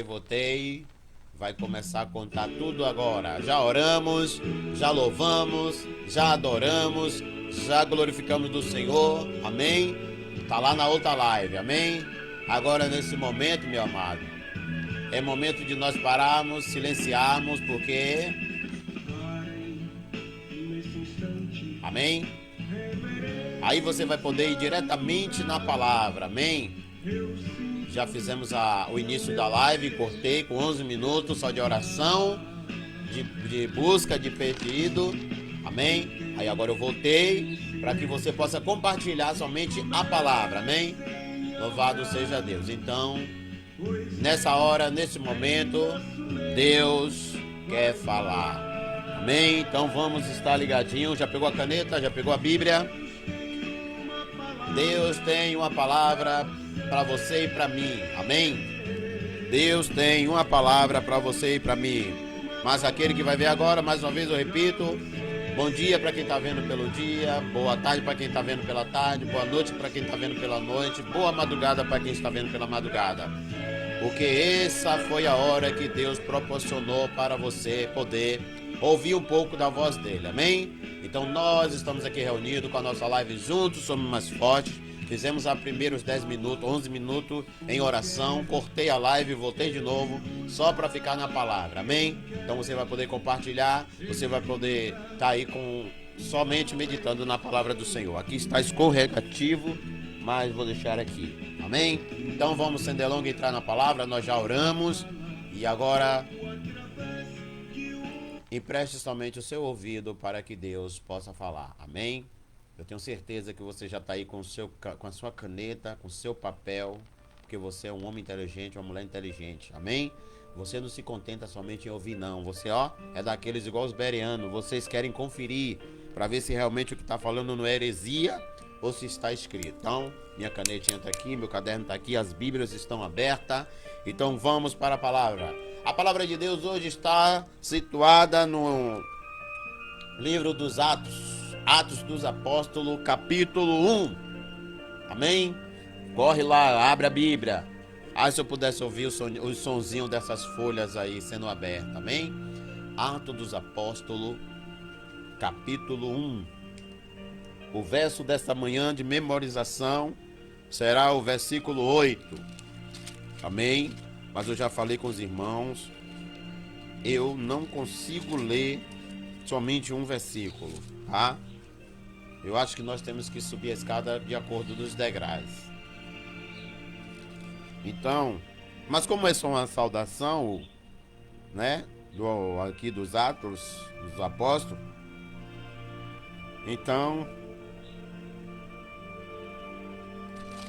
Voltei. Vai começar a contar tudo agora. Já oramos, já louvamos, já adoramos, já glorificamos do Senhor. Amém? Tá lá na outra live. Amém? Agora nesse momento, meu amado, é momento de nós pararmos, silenciarmos, porque... Amém? Aí você vai poder ir diretamente na palavra. Amém? Já fizemos o início da live, cortei com 11 minutos só de oração, de busca, de pedido. Amém? Aí agora eu voltei para que você possa compartilhar somente a palavra. Amém? Louvado seja Deus. Então, nessa hora, nesse momento, Deus quer falar. Amém? Então vamos estar ligadinhos. Já pegou a caneta? Já pegou a Bíblia? Deus tem uma palavra para você e para mim. Amém? Deus tem uma palavra para você e para mim. Mas aquele que vai ver agora, mais uma vez eu repito, bom dia para quem está vendo pelo dia, boa tarde para quem está vendo pela tarde, boa noite para quem está vendo pela noite, boa madrugada para quem está vendo pela madrugada. Porque essa foi a hora que Deus proporcionou para você poder ouvir um pouco da voz dele. Amém? Então nós estamos aqui reunidos com a nossa live juntos, somos mais fortes. Fizemos a primeiros 10 minutos, 11 minutos em oração, cortei a live e voltei de novo, só para ficar na palavra, amém? Então você vai poder compartilhar, você vai poder estar aí somente meditando na palavra do Senhor. Aqui está escorregativo, mas vou deixar aqui, amém? Então vamos, sem delongas, entrar na palavra, nós já oramos e agora empreste somente o seu ouvido para que Deus possa falar, amém? Eu tenho certeza que você já está aí com a sua caneta, com o seu papel, porque você é um homem inteligente, uma mulher inteligente, amém? Você não se contenta somente em ouvir, não. Você, é daqueles igual os bereanos, vocês querem conferir para ver se realmente o que está falando não é heresia ou se está escrito. Então, minha canetinha está aqui, meu caderno está aqui, as Bíblias estão abertas. Então vamos para a palavra. A palavra de Deus hoje está situada no livro dos Atos dos Apóstolos, capítulo 1. Amém? Corre lá, abre a Bíblia. Se eu pudesse ouvir o sonzinho dessas folhas aí sendo abertas. Amém? Atos dos Apóstolos, capítulo 1. O verso desta manhã de memorização será o versículo 8. Amém? Mas eu já falei com os irmãos, eu não consigo ler somente um versículo, tá? Eu acho que nós temos que subir a escada de acordo dos degraus. Então, mas como é só uma saudação, né, aqui dos Atos dos Apóstolos, então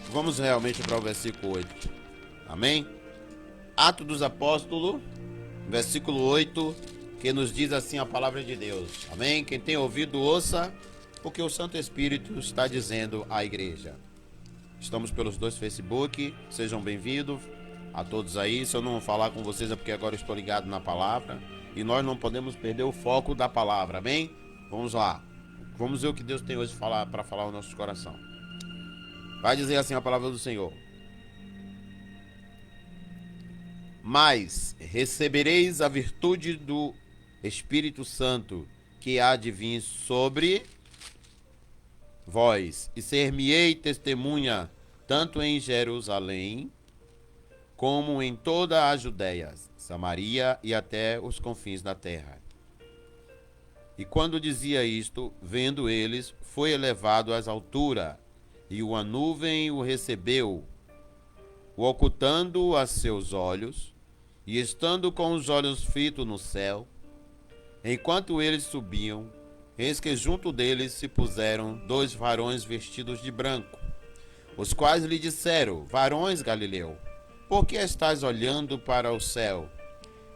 vamos realmente para o versículo 8. Amém? Atos dos Apóstolos, versículo 8, que nos diz assim a palavra de Deus. Amém? Quem tem ouvido, ouça o que o Santo Espírito está dizendo à igreja. Estamos pelos dois Facebook, sejam bem-vindos a todos aí. Se eu não falar com vocês é porque agora estou ligado na palavra e nós não podemos perder o foco da palavra, amém? Vamos lá, vamos ver o que Deus tem hoje para falar ao nosso coração. Vai dizer assim a palavra do Senhor: mas recebereis a virtude do Espírito Santo, que há de vir sobre vós, e ser-me-ei testemunha, tanto em Jerusalém, como em toda a Judéia, Samaria e até os confins da terra. E quando dizia isto, vendo eles, foi elevado às alturas, e uma nuvem o recebeu, o ocultando a seus olhos, e estando com os olhos fitos no céu, enquanto eles subiam, eis que junto deles se puseram dois varões vestidos de branco, os quais lhe disseram: varões Galileu, por que estáis olhando para o céu?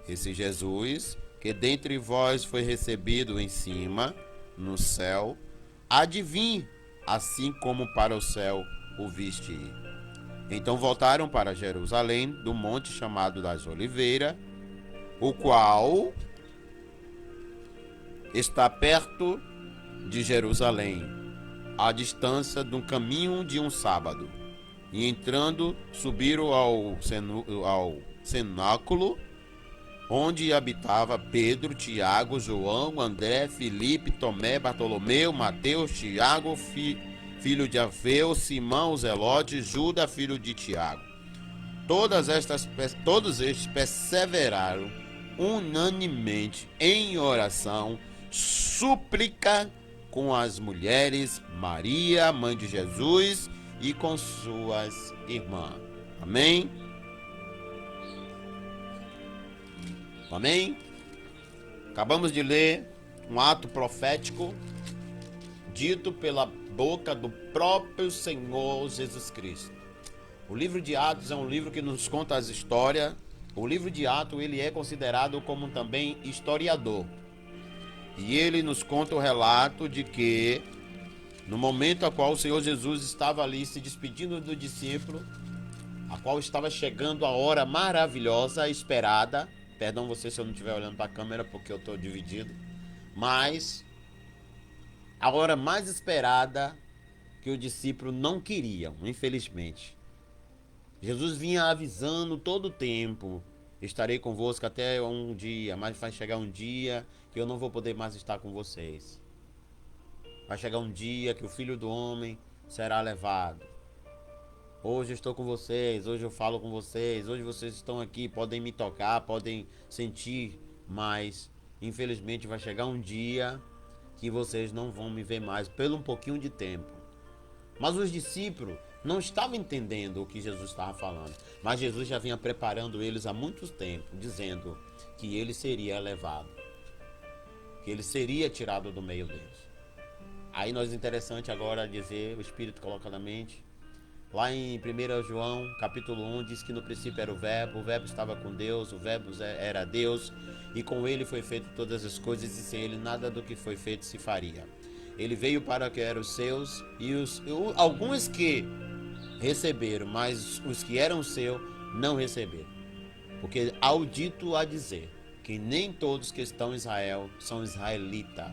Esse Jesus, que dentre vós foi recebido em cima, no céu, há de vir, assim como para o céu o viste ir. Então voltaram para Jerusalém, do monte chamado das Oliveiras, o qual está perto de Jerusalém, à distância de um caminho de um sábado. E entrando, subiram ao cenáculo, onde habitava Pedro, Tiago, João, André, Filipe, Tomé, Bartolomeu, Mateus, Tiago, filho de Alfeu, Simão, o Zelote, Judas, filho de Tiago. Todos estes perseveraram unanimemente em oração, súplica com as mulheres, Maria, mãe de Jesus, e com suas irmãs. Amém? Amém? Acabamos de ler um ato profético dito pela boca do próprio Senhor Jesus Cristo. O livro de Atos é um livro que nos conta as histórias. O livro de Atos, ele é considerado como também historiador. E ele nos conta o relato de que no momento a qual o Senhor Jesus estava ali se despedindo do discípulo, a qual estava chegando a hora maravilhosa, esperada. Perdão você se eu não estiver olhando para a câmera porque eu estou dividido. Mas a hora mais esperada que o discípulo não queria, infelizmente. Jesus vinha avisando todo o tempo: estarei convosco até um dia, mas vai chegar um dia que eu não vou poder mais estar com vocês. Vai chegar um dia que o Filho do Homem será levado. Hoje eu estou com vocês, hoje eu falo com vocês, hoje vocês estão aqui, podem me tocar, podem sentir, mas infelizmente vai chegar um dia que vocês não vão me ver mais, pelo um pouquinho de tempo. Mas os discípulos não estavam entendendo o que Jesus estava falando, mas Jesus já vinha preparando eles há muito tempo, dizendo que ele seria levado, que ele seria tirado do meio deles. Aí nós interessante agora dizer, o Espírito coloca na mente, lá em 1 João, capítulo 1, diz que no princípio era o verbo estava com Deus, o verbo era Deus, e com ele foi feito todas as coisas, e sem ele nada do que foi feito se faria. Ele veio para que eram os seus, e alguns que receberam, mas os que eram seus não receberam. Porque ao dito a dizer que nem todos que estão em Israel são israelitas,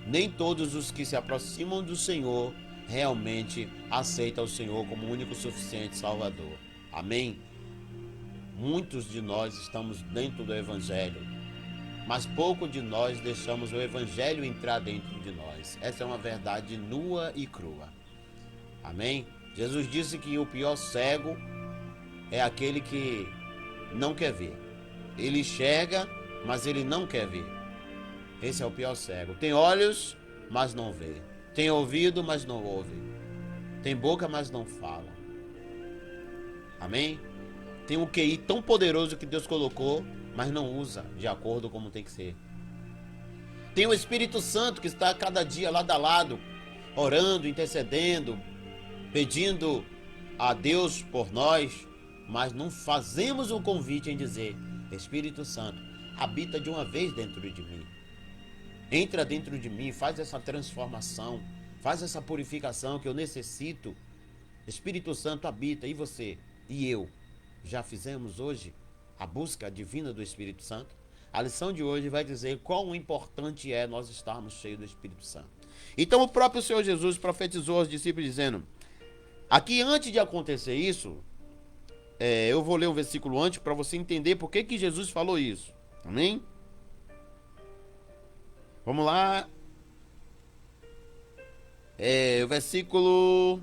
nem todos os que se aproximam do Senhor realmente aceitam o Senhor como único suficiente Salvador. Amém? Muitos de nós estamos dentro do Evangelho, mas pouco de nós deixamos o Evangelho entrar dentro de nós. Essa é uma verdade nua e crua. Amém? Jesus disse que o pior cego é aquele que não quer ver. Ele enxerga, mas ele não quer ver. Esse é o pior cego. Tem olhos, mas não vê. Tem ouvido, mas não ouve. Tem boca, mas não fala. Amém? Tem um QI tão poderoso que Deus colocou, mas não usa de acordo como tem que ser. Tem o Espírito Santo que está cada dia lado a lado, orando, intercedendo, pedindo a Deus por nós, mas não fazemos o convite em dizer: Espírito Santo, habita de uma vez dentro de mim. Entra dentro de mim, faz essa transformação, faz essa purificação que eu necessito. Espírito Santo habita, e você e eu já fizemos hoje a busca divina do Espírito Santo? A lição de hoje vai dizer quão importante é nós estarmos cheios do Espírito Santo. Então o próprio Senhor Jesus profetizou aos discípulos dizendo, aqui antes de acontecer isso, eu vou ler um versículo antes para você entender por que Jesus falou isso. Amém? Vamos lá. O versículo...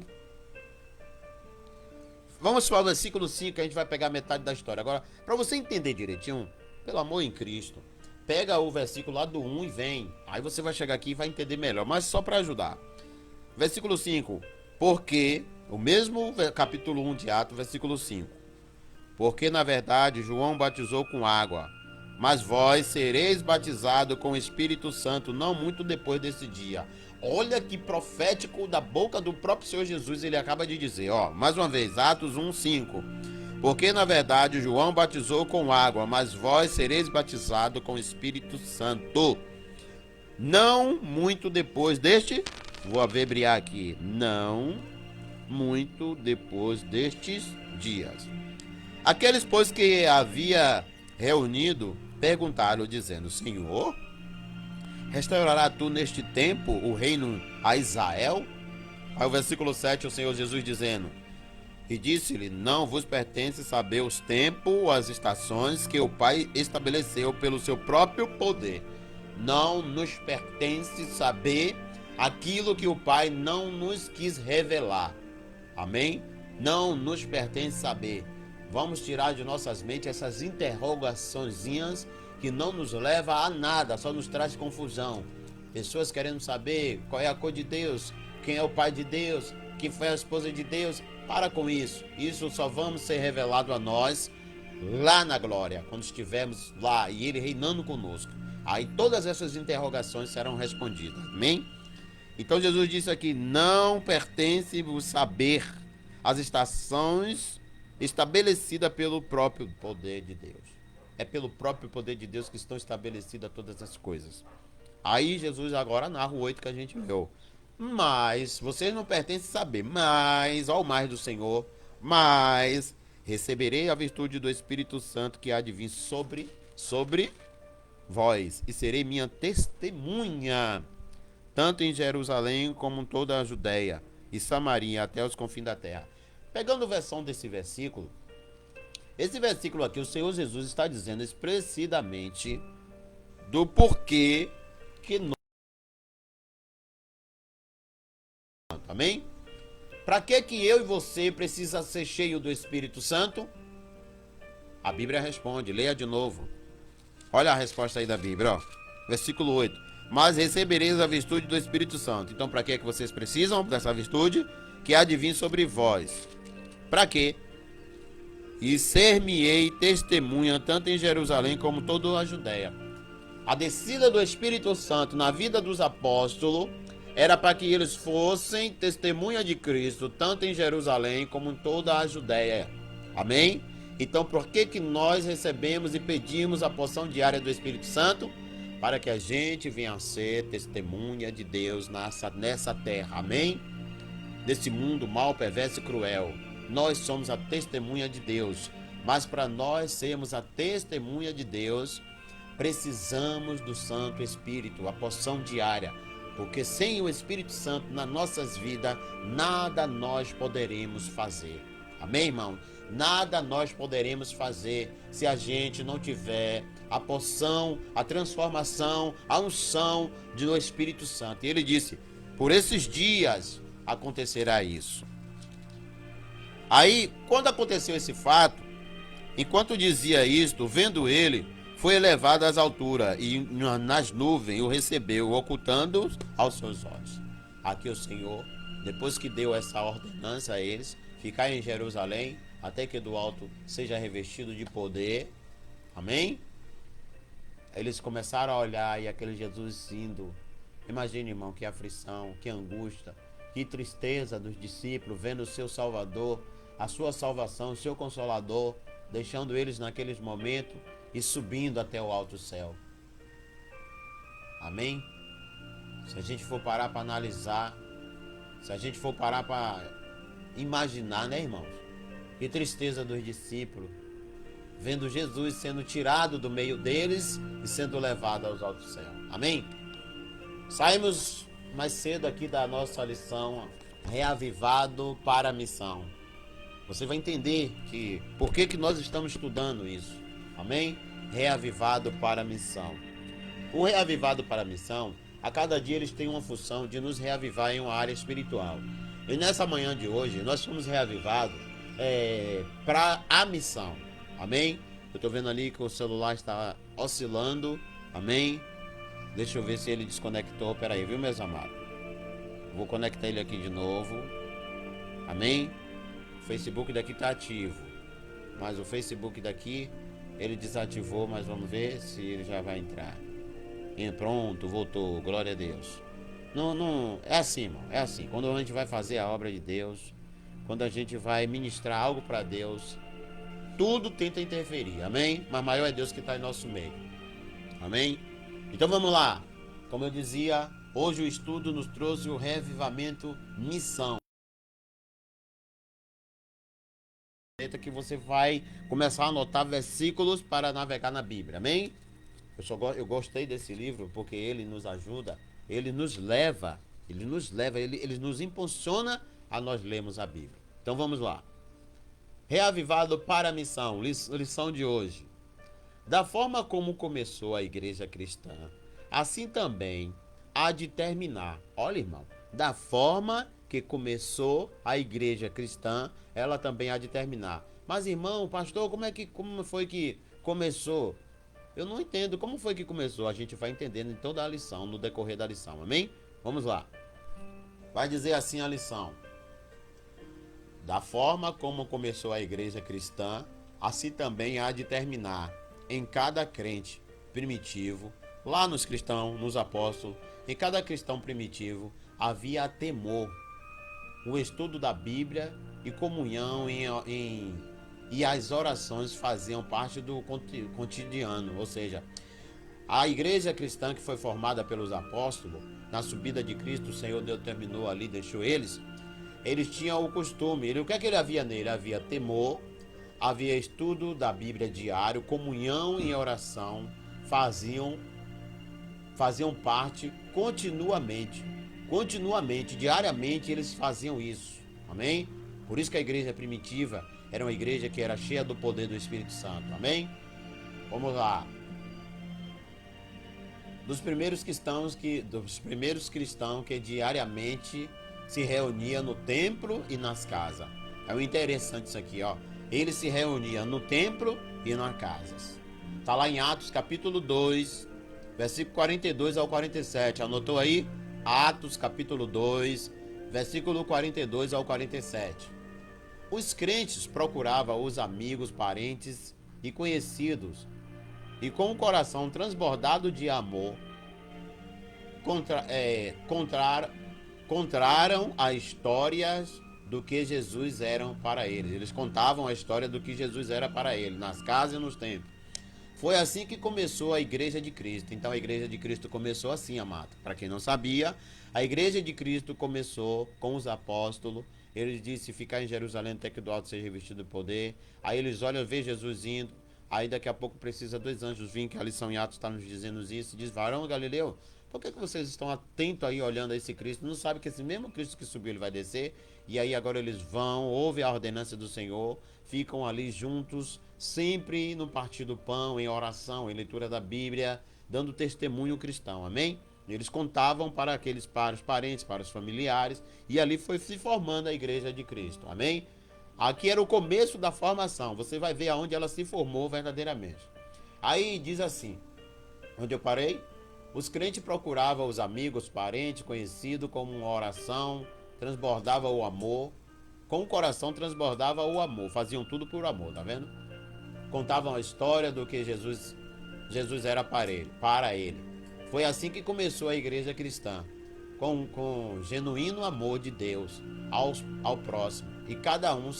Vamos para o versículo 5, que a gente vai pegar metade da história. Agora, para você entender direitinho, pelo amor em Cristo, pega o versículo lá do 1 e vem. Aí você vai chegar aqui e vai entender melhor, mas só para ajudar. Versículo 5. Porque, o mesmo capítulo 1 de Atos, versículo 5. Porque, na verdade, João batizou com água, mas vós sereis batizados com o Espírito Santo não muito depois desse dia. Olha que profético da boca do próprio Senhor Jesus, ele acaba de dizer, mais uma vez, Atos 1, 5. Porque, na verdade, João batizou com água, mas vós sereis batizados com o Espírito Santo não muito depois deste... Vou abreviar aqui. Não muito depois destes dias. Aqueles, pois, que havia reunido, perguntaram, dizendo, Senhor, restaurará tu neste tempo o reino a Israel? Aí o versículo 7, o Senhor Jesus dizendo, E disse-lhe: Não vos pertence saber os tempos, as estações que o Pai estabeleceu pelo seu próprio poder. Não nos pertence saber aquilo que o Pai não nos quis revelar. Amém? Não nos pertence saber. Vamos tirar de nossas mentes essas interrogaçõezinhas que não nos leva a nada, só nos traz confusão. Pessoas querendo saber qual é a cor de Deus, quem é o Pai de Deus, quem foi a esposa de Deus. Para com isso. Isso só vamos ser revelado a nós lá na glória, quando estivermos lá e Ele reinando conosco. Aí todas essas interrogações serão respondidas. Amém? Então Jesus disse aqui: não pertence o saber as estações estabelecidas pelo próprio poder de Deus. É pelo próprio poder de Deus que estão estabelecidas todas as coisas. Aí Jesus agora narra o 8 que a gente viu. Mas vocês não pertencem saber, mas ao mais do Senhor, mas receberei a virtude do Espírito Santo que há de vir sobre vós, e serei minha testemunha, tanto em Jerusalém como em toda a Judéia e Samaria, até os confins da terra. Pegando a versão desse versículo, esse versículo aqui, o Senhor Jesus está dizendo expressamente do porquê que nós... Amém? Para que eu e você precisa ser cheio do Espírito Santo? A Bíblia responde, leia de novo. Olha a resposta aí da Bíblia, ó. Versículo 8. Mas recebereis a virtude do Espírito Santo. Então, para que vocês precisam dessa virtude? Que há de vir sobre vós. Para quê? E ser-me-ei testemunha tanto em Jerusalém como toda a Judéia. A descida do Espírito Santo na vida dos apóstolos era para que eles fossem testemunha de Cristo, tanto em Jerusalém como em toda a Judéia. Amém? Então, por que nós recebemos e pedimos a porção diária do Espírito Santo? Para que a gente venha a ser testemunha de Deus nessa terra. Amém? Desse mundo mal, perverso e cruel. Nós somos a testemunha de Deus. Mas para nós sermos a testemunha de Deus, precisamos do Santo Espírito, a porção diária. Porque sem o Espírito Santo nas nossas vidas, nada nós poderemos fazer. Amém, irmão? Nada nós poderemos fazer se a gente não tiver a porção, a transformação, a unção do Espírito Santo. E ele disse, por esses dias acontecerá isso. Aí, quando aconteceu esse fato, enquanto dizia isto, vendo ele, foi elevado às alturas e nas nuvens o recebeu, ocultando aos seus olhos. Aqui o Senhor, depois que deu essa ordenança a eles, ficar em Jerusalém, até que do alto seja revestido de poder. Amém? Eles começaram a olhar e aquele Jesus indo. Imagine, irmão, que aflição, que angústia, que tristeza dos discípulos, vendo o seu Salvador, a sua salvação, o seu Consolador, deixando eles naqueles momentos e subindo até o alto céu. Amém? Se a gente for parar para analisar, se a gente for parar para imaginar, né, irmãos? Que tristeza dos discípulos, vendo Jesus sendo tirado do meio deles e sendo levado aos altos céus. Amém? Saímos mais cedo aqui da nossa lição, reavivado para a missão. Você vai entender que por que nós estamos estudando isso. Amém? Reavivado para a missão. O reavivado para a missão, a cada dia eles têm uma função de nos reavivar em uma área espiritual. E nessa manhã de hoje, nós fomos reavivados para a missão. Amém? Eu estou vendo ali que o celular está oscilando. Amém? Deixa eu ver se ele desconectou. Pera aí, viu, meus amados? Vou conectar ele aqui de novo. Amém? O Facebook daqui está ativo. Mas o Facebook daqui, ele desativou, mas vamos ver se ele já vai entrar. E pronto, voltou. Glória a Deus. Não, é assim, irmão. É assim. Quando a gente vai fazer a obra de Deus, quando a gente vai ministrar algo para Deus, tudo tenta interferir. Amém? Mas maior é Deus que está em nosso meio. Amém? Então vamos lá. Como eu dizia, hoje o estudo nos trouxe o reavivamento missão. Que você vai começar a anotar versículos para navegar na Bíblia. Amém? Eu gostei desse livro porque ele nos ajuda, ele nos leva, ele nos impulsiona a nós lermos a Bíblia. Então vamos lá. Reavivado para a missão. Lição de hoje. Da forma como começou a igreja cristã, assim também há de terminar. Olha, irmão, da forma que começou a igreja cristã, ela também há de terminar. Mas, irmão, pastor, como foi que começou? Eu não entendo como foi que começou. A gente vai entendendo em toda a lição, no decorrer da lição. Amém? Vamos lá. Vai dizer assim a lição. Da forma como começou a igreja cristã, assim também há de terminar em cada crente primitivo, lá nos cristãos, nos apóstolos, em cada cristão primitivo havia temor, o estudo da Bíblia e comunhão e as orações faziam parte do cotidiano, ou seja, a igreja cristã que foi formada pelos apóstolos, na subida de Cristo, o Senhor determinou ali, deixou eles tinham o costume, o que é que ele havia nele? Havia temor, havia estudo da Bíblia diário, comunhão e oração, faziam parte continuamente, diariamente eles faziam isso, amém? Por isso que a igreja primitiva era uma igreja que era cheia do poder do Espírito Santo, amém? Vamos lá. Dos primeiros cristãos que diariamente se reuniam no templo e nas casas. É o interessante isso aqui, ó. Eles se reuniam no templo e nas casas. Está lá em Atos capítulo 2, versículo 42 ao 47. Anotou aí? Atos capítulo 2, versículo 42 ao 47. Os crentes procuravam os amigos, parentes e conhecidos e com o coração transbordado de amor contaram as histórias do que Jesus era para eles. Eles contavam a história do que Jesus era para eles, nas casas e nos templos. Foi assim que começou a Igreja de Cristo. Então a Igreja de Cristo começou assim, amado. Para quem não sabia, a Igreja de Cristo começou com os apóstolos. Eles disseram, ficar em Jerusalém até que do alto seja revestido de poder. Aí eles olham, vê Jesus indo. Aí daqui a pouco precisa 2 anjos virem, que a lição em Atos está nos dizendo isso. Diz, varão Galileu, por que vocês estão atentos aí olhando a esse Cristo? Não sabe que esse mesmo Cristo que subiu, ele vai descer? E aí agora eles vão, ouvem a ordenança do Senhor, ficam ali juntos, sempre no partir do pão, em oração, em leitura da Bíblia, dando testemunho cristão, amém? Eles contavam para os parentes, para os familiares, e ali foi se formando a Igreja de Cristo, amém? Aqui era o começo da formação, você vai ver aonde ela se formou verdadeiramente. Aí diz assim, onde eu parei? Os crentes procuravam os amigos, parentes, conhecidos como uma oração, transbordava o amor, com o coração transbordava o amor, faziam tudo por amor, tá vendo? Contavam a história do que Jesus era para ele. Foi assim que começou a igreja cristã, com genuíno amor de Deus ao próximo, e cada um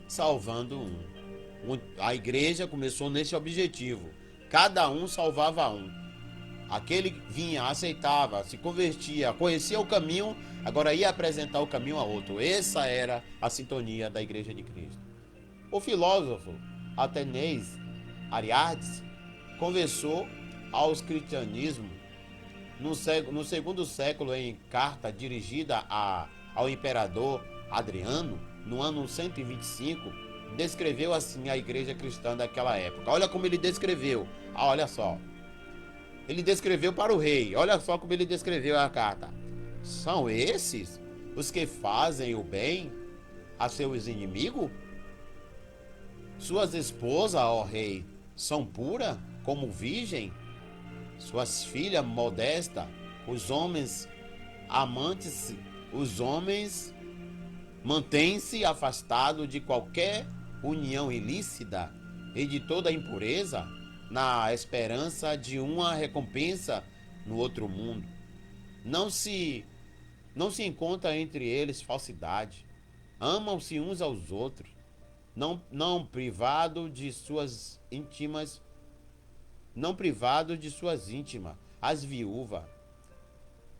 salvando um. A igreja começou nesse objetivo, cada um salvava um. Aquele vinha, aceitava, se convertia, conhecia o caminho, agora ia apresentar o caminho a outro. Essa era a sintonia da Igreja de Cristo. O filósofo Atenês Ariardes conversou ao cristianismo no segundo século em carta dirigida ao imperador Adriano, no ano 125, descreveu assim a igreja cristã daquela época. Olha como ele descreveu. Olha só. Ele descreveu para o rei. Olha só como ele descreveu a carta. São esses os que fazem o bem a seus inimigos? Suas esposas, ó rei, são puras como virgem? Suas filhas modestas, os homens mantêm-se afastados de qualquer união ilícita e de toda impureza, na esperança de uma recompensa no outro mundo. Não se encontra entre eles falsidade. Amam-se uns aos outros, não privado de suas íntimas, as viúvas,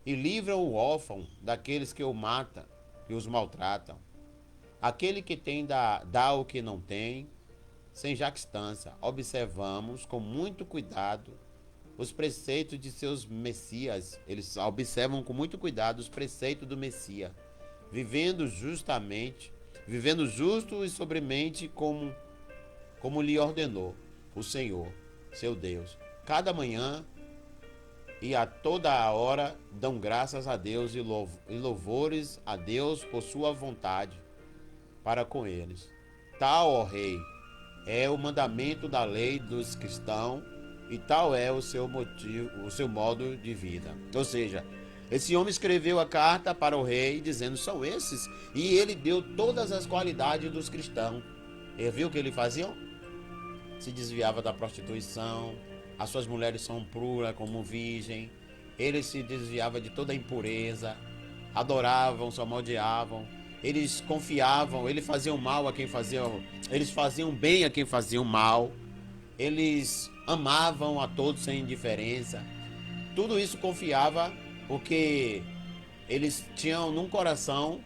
e livram o órfão daqueles que o matam e os maltratam. Aquele que tem dá o que não tem, sem jactância. Observamos com muito cuidado os preceitos de seus Messias. Eles observam com muito cuidado os preceitos do Messias, vivendo justamente, vivendo justo e sobremente como lhe ordenou o Senhor, seu Deus. Cada manhã e a toda a hora dão graças a Deus e louvores a Deus por sua vontade para com eles. Tal, ó rei, é o mandamento da lei dos cristãos e tal é o seu modo de vida. Ou seja, esse homem escreveu a carta para o rei dizendo: são esses, e ele deu todas as qualidades dos cristãos. Ele viu o que ele fazia? Se desviava da prostituição, as suas mulheres são puras como virgem, ele se desviava de toda a impureza, adoravam, só maldiavam, eles confiavam, eles faziam mal a quem fazia, eles faziam bem a quem fazia mal, eles amavam a todos sem indiferença. Tudo isso confiava porque eles tinham no coração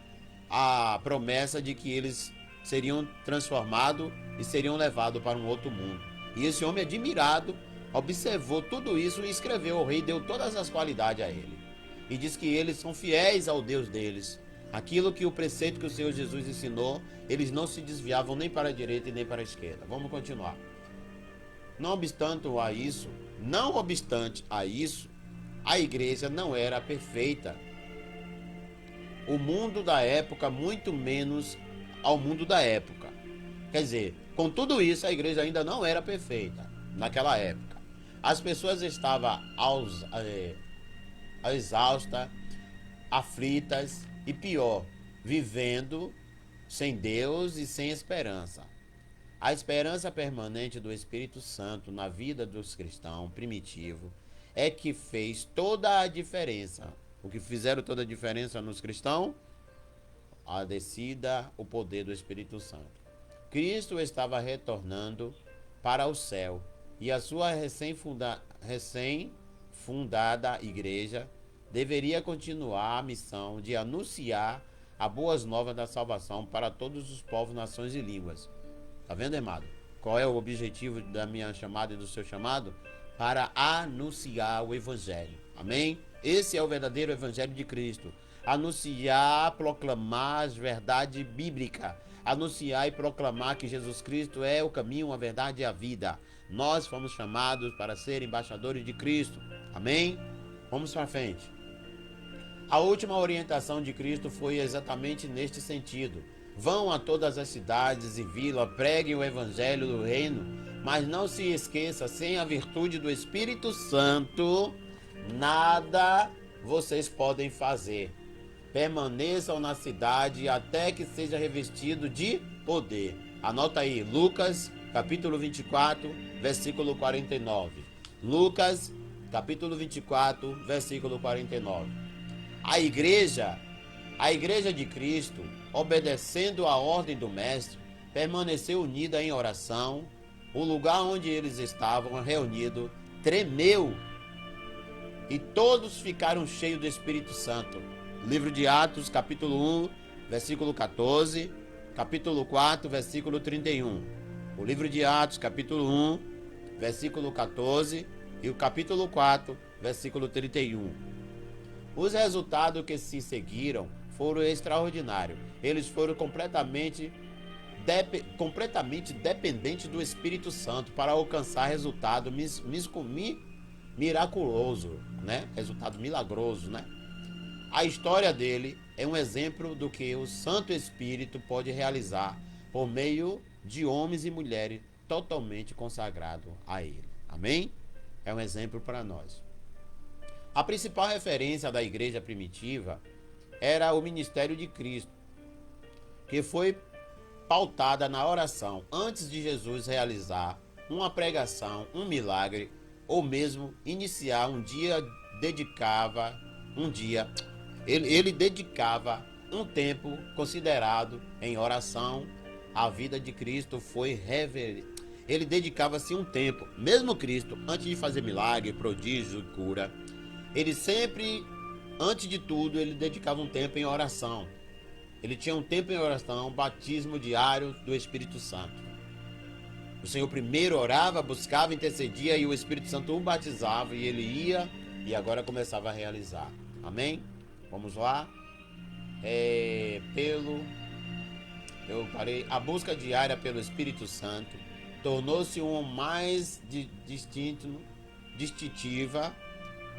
a promessa de que eles seriam transformados e seriam levados para um outro mundo. E esse homem, admirado, observou tudo isso e escreveu ao rei, deu todas as qualidades a ele. E diz que eles são fiéis ao Deus deles. Aquilo que o preceito que o Senhor Jesus ensinou, eles não se desviavam nem para a direita e nem para a esquerda. Vamos continuar. Não obstante a isso, a igreja não era perfeita. O mundo da época, muito menos ao mundo da época. Quer dizer, com tudo isso, a igreja ainda não era perfeita naquela época. As pessoas estavam exaustas, aflitas e pior, vivendo sem Deus e sem esperança. A esperança permanente do Espírito Santo na vida dos cristãos primitivos é que fez toda a diferença. O que fizeram toda a diferença nos cristãos? A descida, o poder do Espírito Santo. Cristo estava retornando para o céu e a sua recém-fundada igreja deveria continuar a missão de anunciar as boas novas da salvação para todos os povos, nações e línguas. Tá vendo, amado? Qual é o objetivo da minha chamada e do seu chamado? Para anunciar o Evangelho. Amém? Esse é o verdadeiro Evangelho de Cristo. Anunciar, proclamar as verdades bíblicas. Anunciar e proclamar que Jesus Cristo é o caminho, a verdade e a vida. Nós fomos chamados para ser embaixadores de Cristo. Amém? Vamos para frente. A última orientação de Cristo foi exatamente neste sentido. Vão a todas as cidades e vilas, preguem o evangelho do reino, mas não se esqueça, sem a virtude do Espírito Santo, nada vocês podem fazer. Permaneçam na cidade até que seja revestido de poder. Anota aí, Lucas, capítulo 24, versículo 49. Lucas, capítulo 24, versículo 49. A igreja de Cristo, obedecendo à ordem do Mestre, permaneceu unida em oração. O lugar onde eles estavam reunidos tremeu e todos ficaram cheios do Espírito Santo. Livro de Atos, capítulo 1, versículo 14, capítulo 4, versículo 31. O livro de Atos, capítulo 1, versículo 14 e o capítulo 4, versículo 31. Os resultados que se seguiram foram extraordinários. Eles foram completamente dependentes do Espírito Santo para alcançar resultado miraculoso, né? Resultado milagroso, né? A história dele é um exemplo do que o Santo Espírito pode realizar por meio de homens e mulheres totalmente consagrados a ele. Amém? É um exemplo para nós. A principal referência da igreja primitiva era o ministério de Cristo, que foi pautada na oração antes de Jesus realizar uma pregação, um milagre, ou mesmo iniciar ele dedicava um tempo considerado em oração. A vida de Cristo foi reverente. Ele dedicava-se um tempo, mesmo Cristo, antes de fazer milagre, prodígio e cura, ele sempre, antes de tudo, ele dedicava um tempo em oração. Ele tinha um tempo em oração, batismo diário do Espírito Santo. O Senhor primeiro orava, buscava, intercedia e o Espírito Santo o batizava e ele ia e agora começava a realizar. Amém? Vamos lá. Eu parei. A busca diária pelo Espírito Santo tornou-se um mais distintiva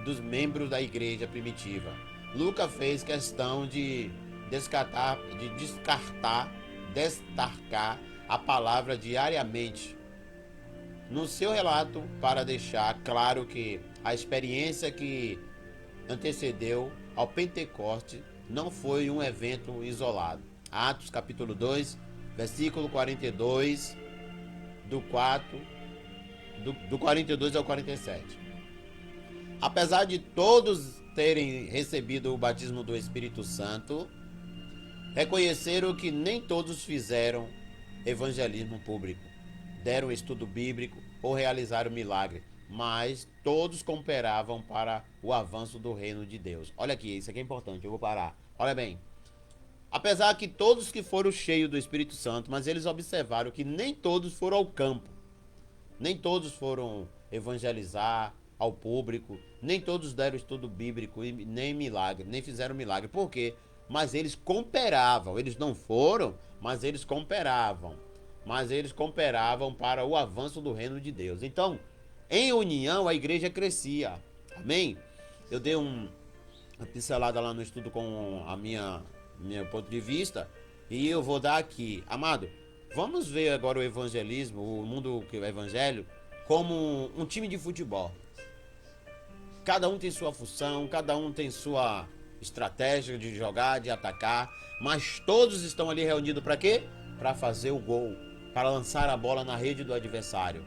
dos membros da igreja primitiva. Lucas fez questão de destacar a palavra diariamente no seu relato para deixar claro que a experiência que antecedeu ao Pentecoste não foi um evento isolado. Atos capítulo 2, versículo 42, do 42 ao 47. Apesar de todos terem recebido o batismo do Espírito Santo, reconheceram que nem todos fizeram evangelismo público, deram estudo bíblico ou realizaram milagre, mas todos cooperavam para o avanço do reino de Deus. Olha aqui, isso aqui é importante, eu vou parar. Olha bem, apesar que todos que foram cheios do Espírito Santo, mas eles observaram que nem todos foram ao campo, nem todos foram evangelizar ao público, nem todos deram estudo bíblico, nem milagre, nem fizeram milagre. Por quê? Mas eles cooperavam, eles não foram, mas eles cooperavam. Mas eles cooperavam para o avanço do reino de Deus. Então, em união, a igreja crescia. Amém? Eu dei uma pincelada lá no estudo com a meu ponto de vista, e eu vou dar aqui. Amado, vamos ver agora o evangelismo, o mundo que é o evangelho, como um time de futebol. Cada um tem sua função, cada um tem sua estratégia de jogar, de atacar, mas todos estão ali reunidos para quê? Para fazer o gol, para lançar a bola na rede do adversário.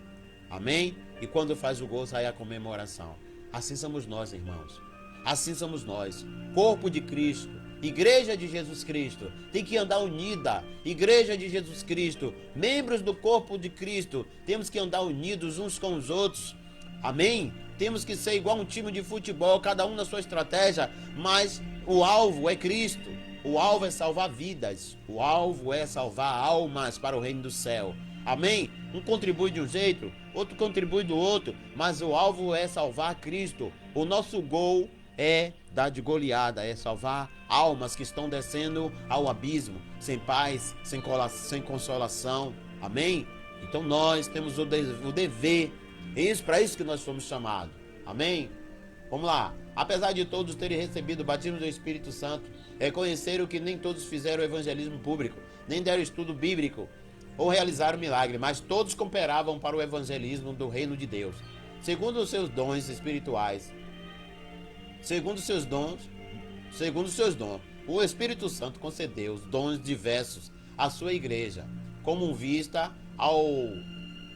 Amém? E quando faz o gol, sai a comemoração. Assim somos nós, irmãos. Assim somos nós. Corpo de Cristo, Igreja de Jesus Cristo, tem que andar unida. Igreja de Jesus Cristo, membros do corpo de Cristo, temos que andar unidos uns com os outros. Amém? Temos que ser igual um time de futebol, cada um na sua estratégia, mas o alvo é Cristo. O alvo é salvar vidas. O alvo é salvar almas para o reino do céu. Amém? Um contribui de um jeito, outro contribui do outro, mas o alvo é salvar Cristo. O nosso gol é dar de goleada, é salvar almas que estão descendo ao abismo, sem paz, sem consolação. Amém? Então nós temos o dever. Para isso que nós fomos chamados. Amém? Vamos lá. Apesar de todos terem recebido o batismo do Espírito Santo, reconheceram que nem todos fizeram o evangelismo público, nem deram estudo bíblico ou realizaram milagre, mas todos cooperavam para o evangelismo do reino de Deus, segundo os seus dons espirituais. Segundo os seus dons, o Espírito Santo concedeu os dons diversos à sua igreja, como vista ao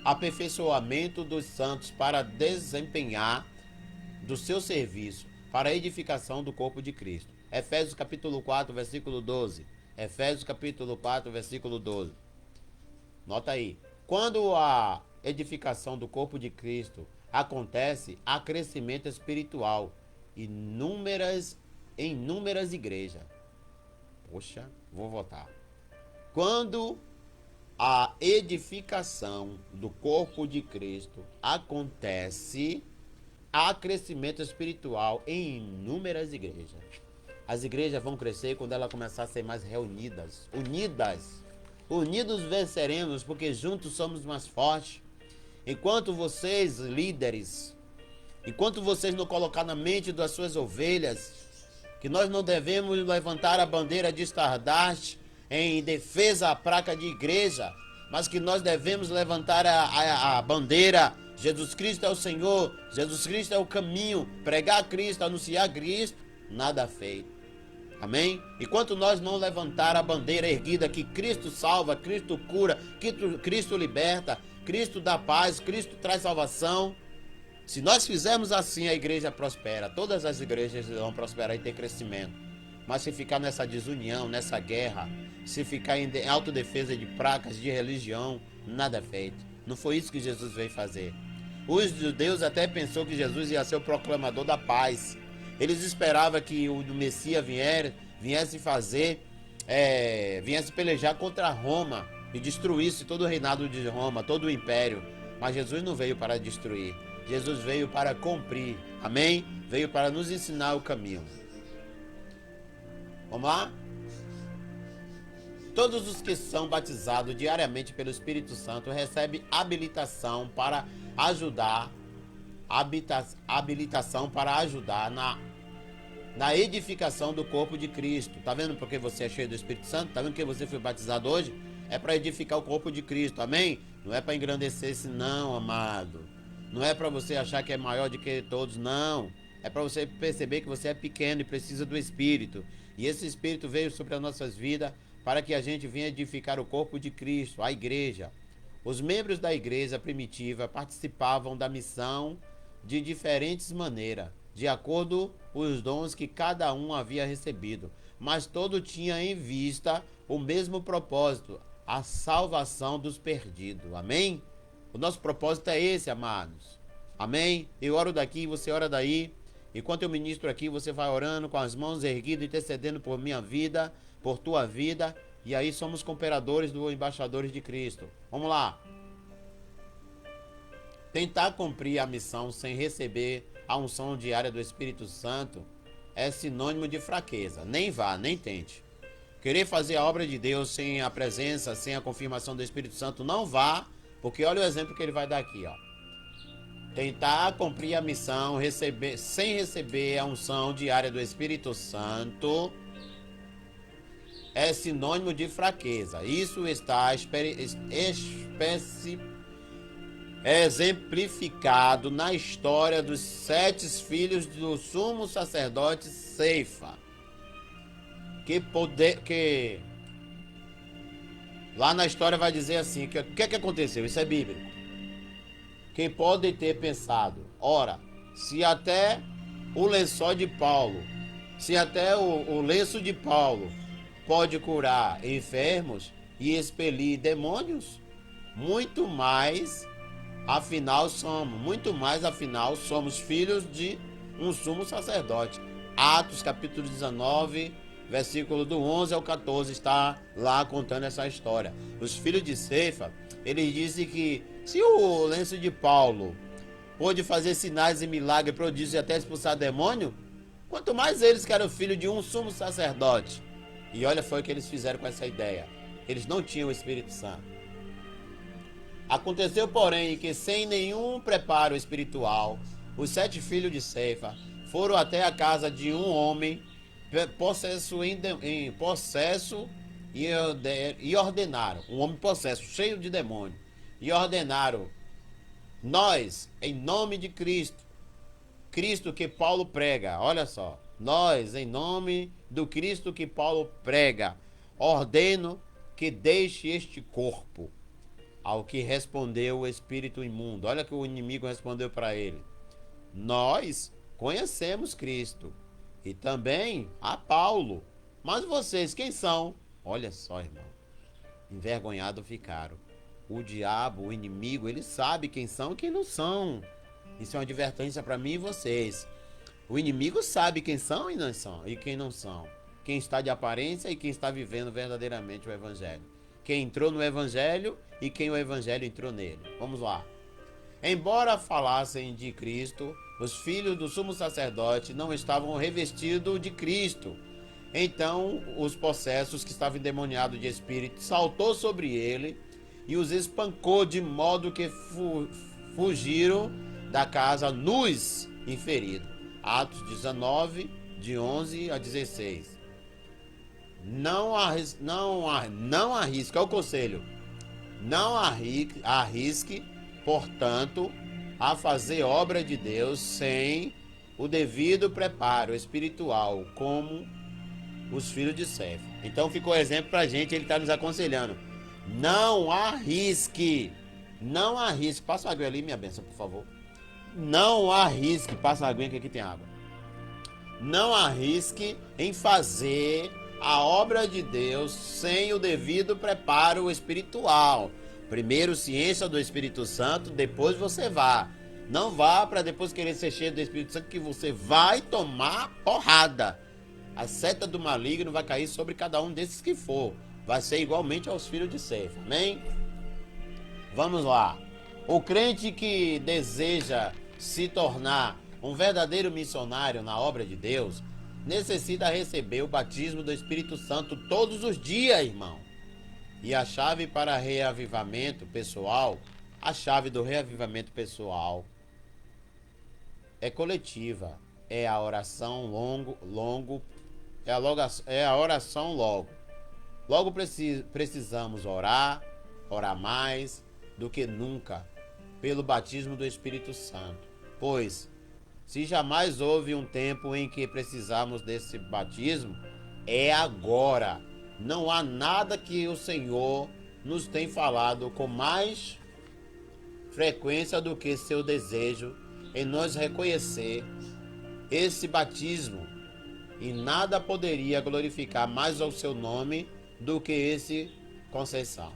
aperfeiçoamento dos santos para desempenhar do seu serviço para a edificação do corpo de Cristo. Efésios capítulo 4, versículo 12. Efésios capítulo 4, versículo 12. Nota aí. Quando a edificação do corpo de Cristo acontece, há crescimento espiritual em inúmeras igrejas. Poxa, vou votar. Quando a edificação do corpo de Cristo acontece, há crescimento espiritual em inúmeras igrejas. As igrejas vão crescer quando ela começar a ser mais reunidas, unidas. Unidos venceremos, porque juntos somos mais fortes. Enquanto vocês, líderes, enquanto vocês não colocar na mente das suas ovelhas que nós não devemos levantar a bandeira de estardarte em defesa à placa de igreja, mas que nós devemos levantar a bandeira: Jesus Cristo é o Senhor, Jesus Cristo é o caminho, pregar Cristo, anunciar Cristo, nada feito. Amém? Enquanto nós não levantar a bandeira erguida que Cristo salva, Cristo cura, Cristo liberta, Cristo dá paz, Cristo traz salvação, se nós fizermos assim, a igreja prospera. Todas as igrejas vão prosperar e ter crescimento. Mas se ficar nessa desunião, nessa guerra, se ficar em autodefesa de placas, de religião, nada é feito. Não foi isso que Jesus veio fazer. Os judeus até pensou que Jesus ia ser o proclamador da paz. Eles esperavam que o Messias viesse pelejar contra Roma e destruísse todo o reinado de Roma, todo o império. Mas Jesus não veio para destruir. Jesus veio para cumprir. Amém? Veio para nos ensinar o caminho. Vamos lá? Todos os que são batizados diariamente pelo Espírito Santo recebem habilitação para ajudar, habilitação para ajudar na edificação do corpo de Cristo. Tá vendo porque você é cheio do Espírito Santo? Tá vendo que você foi batizado hoje? É para edificar o corpo de Cristo, amém? Não é para engrandecer-se não, amado. Não é para você achar que é maior do que todos, não. É para você perceber que você é pequeno e precisa do Espírito. E esse Espírito veio sobre as nossas vidas para que a gente venha edificar o corpo de Cristo, a igreja. Os membros da igreja primitiva participavam da missão de diferentes maneiras, de acordo com os dons que cada um havia recebido, mas todo tinha em vista o mesmo propósito, a salvação dos perdidos. Amém? O nosso propósito é esse, amados. Amém? Eu oro daqui, você ora daí. Enquanto eu ministro aqui, você vai orando com as mãos erguidas, intercedendo por minha vida, por tua vida. E aí somos cooperadores dos embaixadores de Cristo. Vamos lá. Tentar cumprir a missão sem receber a unção diária do Espírito Santo é sinônimo de fraqueza. Nem vá, nem tente. Querer fazer a obra de Deus sem a presença, sem a confirmação do Espírito Santo, não vá, porque olha o exemplo que ele vai dar aqui, ó. Tentar cumprir a missão sem receber a unção diária do Espírito Santo é sinônimo de fraqueza. Isso está exemplificado na história dos 7 filhos do sumo sacerdote Ceifa. Que lá na história vai dizer assim, que o que aconteceu? Isso é bíblico. Quem pode ter pensado, ora, se até o lençol de Paulo, se até o lenço de Paulo pode curar enfermos e expelir demônios, muito mais afinal somos filhos de um sumo sacerdote. Atos capítulo 19, versículo do 11 ao 14 está lá contando essa história. Os filhos de Ceifa, eles dizem que se o lenço de Paulo pôde fazer sinais e milagres, prodígios e até expulsar demônio, quanto mais eles que eram filhos de um sumo sacerdote. E olha, foi o que eles fizeram com essa ideia. Eles não tinham o Espírito Santo. Aconteceu, porém, que sem nenhum preparo espiritual, os 7 filhos de Ceifa foram até a casa de um homem possesso e ordenaram, um homem possesso, cheio de demônio, e ordenaram: nós, em nome de Cristo, Cristo que Paulo prega, olha só, nós, em nome do Cristo que Paulo prega, ordeno que deixe este corpo. Ao que respondeu o espírito imundo, olha que o inimigo respondeu para ele: nós conhecemos Cristo e também a Paulo, mas vocês quem são? Olha só, irmão, envergonhados ficaram. O diabo, o inimigo, ele sabe quem são e quem não são. Isso é uma advertência para mim e vocês. O inimigo sabe quem são e não são, e quem não são. Quem está de aparência e quem está vivendo verdadeiramente o evangelho. Quem entrou no evangelho e quem o evangelho entrou nele. Vamos lá. Embora falassem de Cristo, os filhos do sumo sacerdote não estavam revestidos de Cristo. Então, os possessos que estavam endemoniados de espírito saltou sobre ele e os espancou de modo que fugiram da casa nus e feridos. Atos 19, de 11 a 16. Não arrisque, é o conselho. Não arrisque, portanto, a fazer obra de Deus sem o devido preparo espiritual, como os filhos de Ceifa. Então ficou exemplo pra gente, ele está nos aconselhando. Não arrisque. Não arrisque. Passa a água ali, minha bênção, por favor. Não arrisque. Passa a aguinha que aqui tem água. Não arrisque em fazer a obra de Deus sem o devido preparo espiritual. Primeiro ciência do Espírito Santo, depois você vá. Não vá para depois querer ser cheio do Espírito Santo, que você vai tomar porrada. A seta do maligno vai cair sobre cada um desses que for. Vai ser igualmente aos filhos de Ceifa. Amém? Vamos lá. O crente que deseja se tornar um verdadeiro missionário na obra de Deus necessita receber o batismo do Espírito Santo todos os dias, irmão. E a chave para reavivamento pessoal, a chave do reavivamento pessoal é coletiva, é a oração é a oração logo. Logo precisamos orar mais do que nunca, pelo batismo do Espírito Santo. Pois, se jamais houve um tempo em que precisamos desse batismo, é agora. Não há nada que o Senhor nos tem falado com mais frequência do que seu desejo em nos reconhecer esse batismo. E nada poderia glorificar mais ao seu nome do que esse concessão.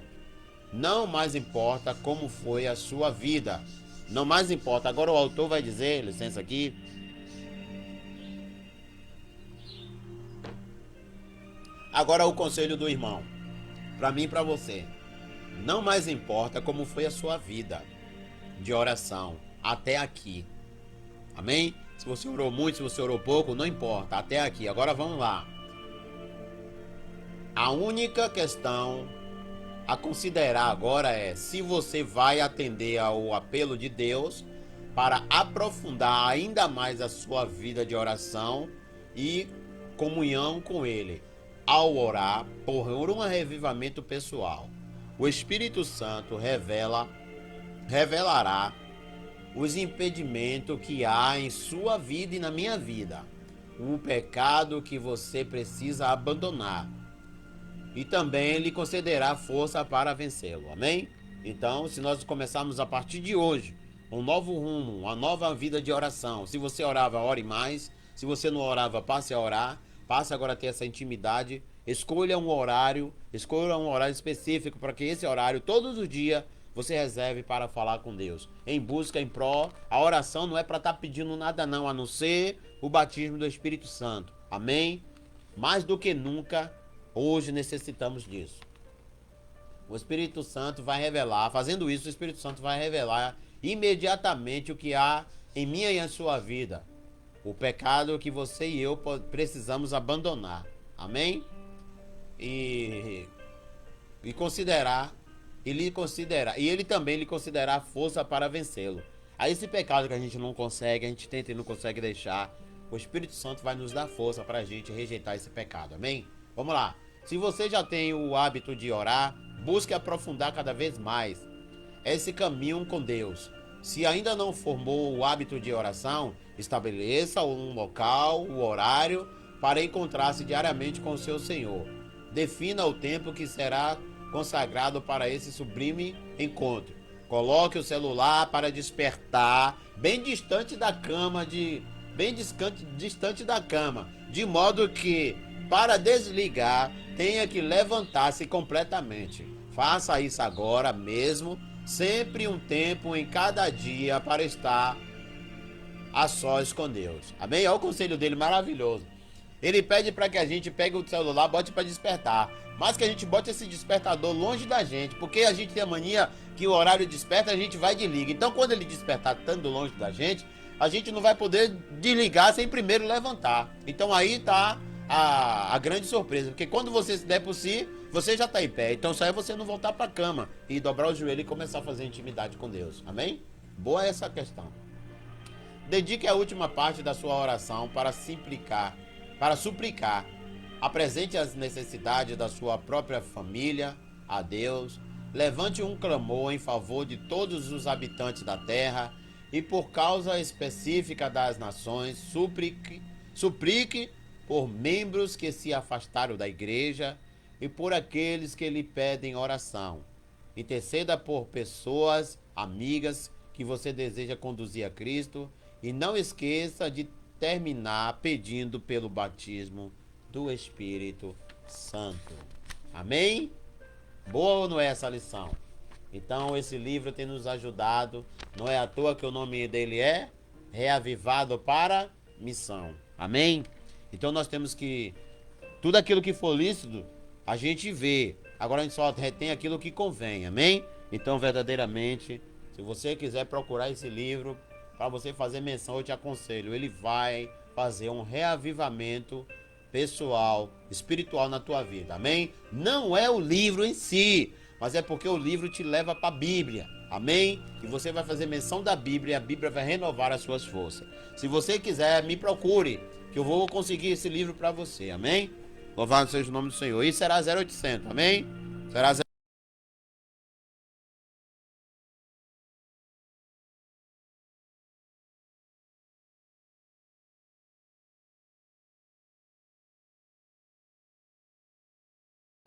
Não mais importa como foi a sua vida. Não mais importa. Agora o autor vai dizer, licença aqui. Agora o conselho do irmão. Para mim e para você. Não mais importa como foi a sua vida de oração até aqui. Amém? Se você orou muito, se você orou pouco, não importa. Até aqui. Agora vamos lá. A única questão a considerar agora é se você vai atender ao apelo de Deus para aprofundar ainda mais a sua vida de oração e comunhão com Ele. Ao orar por um revivamento pessoal, o Espírito Santo revelará os impedimentos que há em sua vida e na minha vida, o pecado que você precisa abandonar, e também lhe concederá força para vencê-lo. Amém? Então, se nós começarmos a partir de hoje um novo rumo, uma nova vida de oração, se você orava, ore mais. Se você não orava, passe a orar. Passe agora a ter essa intimidade. Escolha um horário específico para que esse horário, todos os dias, você reserve para falar com Deus. Em busca, em pró. A oração não é para estar pedindo nada não, a não ser o batismo do Espírito Santo. Amém? Mais do que nunca, hoje necessitamos disso. O Espírito Santo vai revelar, fazendo isso, o Espírito Santo vai revelar imediatamente o que há em minha e em sua vida. O pecado que você e eu precisamos abandonar. Amém? E considerar, e ele também lhe considerar força para vencê-lo. Aí esse pecado que a gente não consegue, a gente tenta e não consegue deixar, o Espírito Santo vai nos dar força para a gente rejeitar esse pecado. Amém? Vamos lá. Se você já tem o hábito de orar, busque aprofundar cada vez mais esse caminho com Deus. Se ainda não formou o hábito de oração, estabeleça um local, o horário para encontrar-se diariamente com o seu Senhor. Defina o tempo que será consagrado para esse sublime encontro. Coloque o celular para despertar bem distante da cama, distante da cama, de modo que para desligar tenha que levantar-se completamente. Faça isso agora mesmo. Sempre um tempo em cada dia para estar a sós com Deus. Amém? Olha o conselho dele maravilhoso. Ele pede para que a gente pegue o celular, bote para despertar. Mas que a gente bote esse despertador longe da gente. Porque a gente tem a mania que o horário desperta, a gente vai e desliga. Então quando ele despertar estando longe da gente, a gente não vai poder desligar sem primeiro levantar. Então aí tá a grande surpresa. Porque quando você se der por si, você já está em pé. Então só é você não voltar para a cama e dobrar o joelho e começar a fazer intimidade com Deus. Amém? Boa essa questão. Dedique a última parte da sua oração para suplicar. Apresente as necessidades da sua própria família a Deus. Levante um clamor em favor de todos os habitantes da terra e por causa específica das nações. Suplique por membros que se afastaram da igreja e por aqueles que lhe pedem oração. Interceda por pessoas, amigas, que você deseja conduzir a Cristo. E não esqueça de terminar pedindo pelo batismo do Espírito Santo. Amém? Boa ou não é essa lição? Então esse livro tem nos ajudado. Não é à toa que o nome dele é Reavivado para Missão. Amém? Então nós temos que... tudo aquilo que for lícito, a gente vê. Agora a gente só retém aquilo que convém. Amém? Então verdadeiramente, se você quiser procurar esse livro para você fazer menção, eu te aconselho. Ele vai fazer um reavivamento pessoal, espiritual na tua vida, amém? Não é o livro em si, mas é porque o livro te leva para a Bíblia, amém? E você vai fazer menção da Bíblia e a Bíblia vai renovar as suas forças. Se você quiser, me procure, que eu vou conseguir esse livro para você, amém? Louvado seja o nome do Senhor. E será 0800, amém? Será 0800.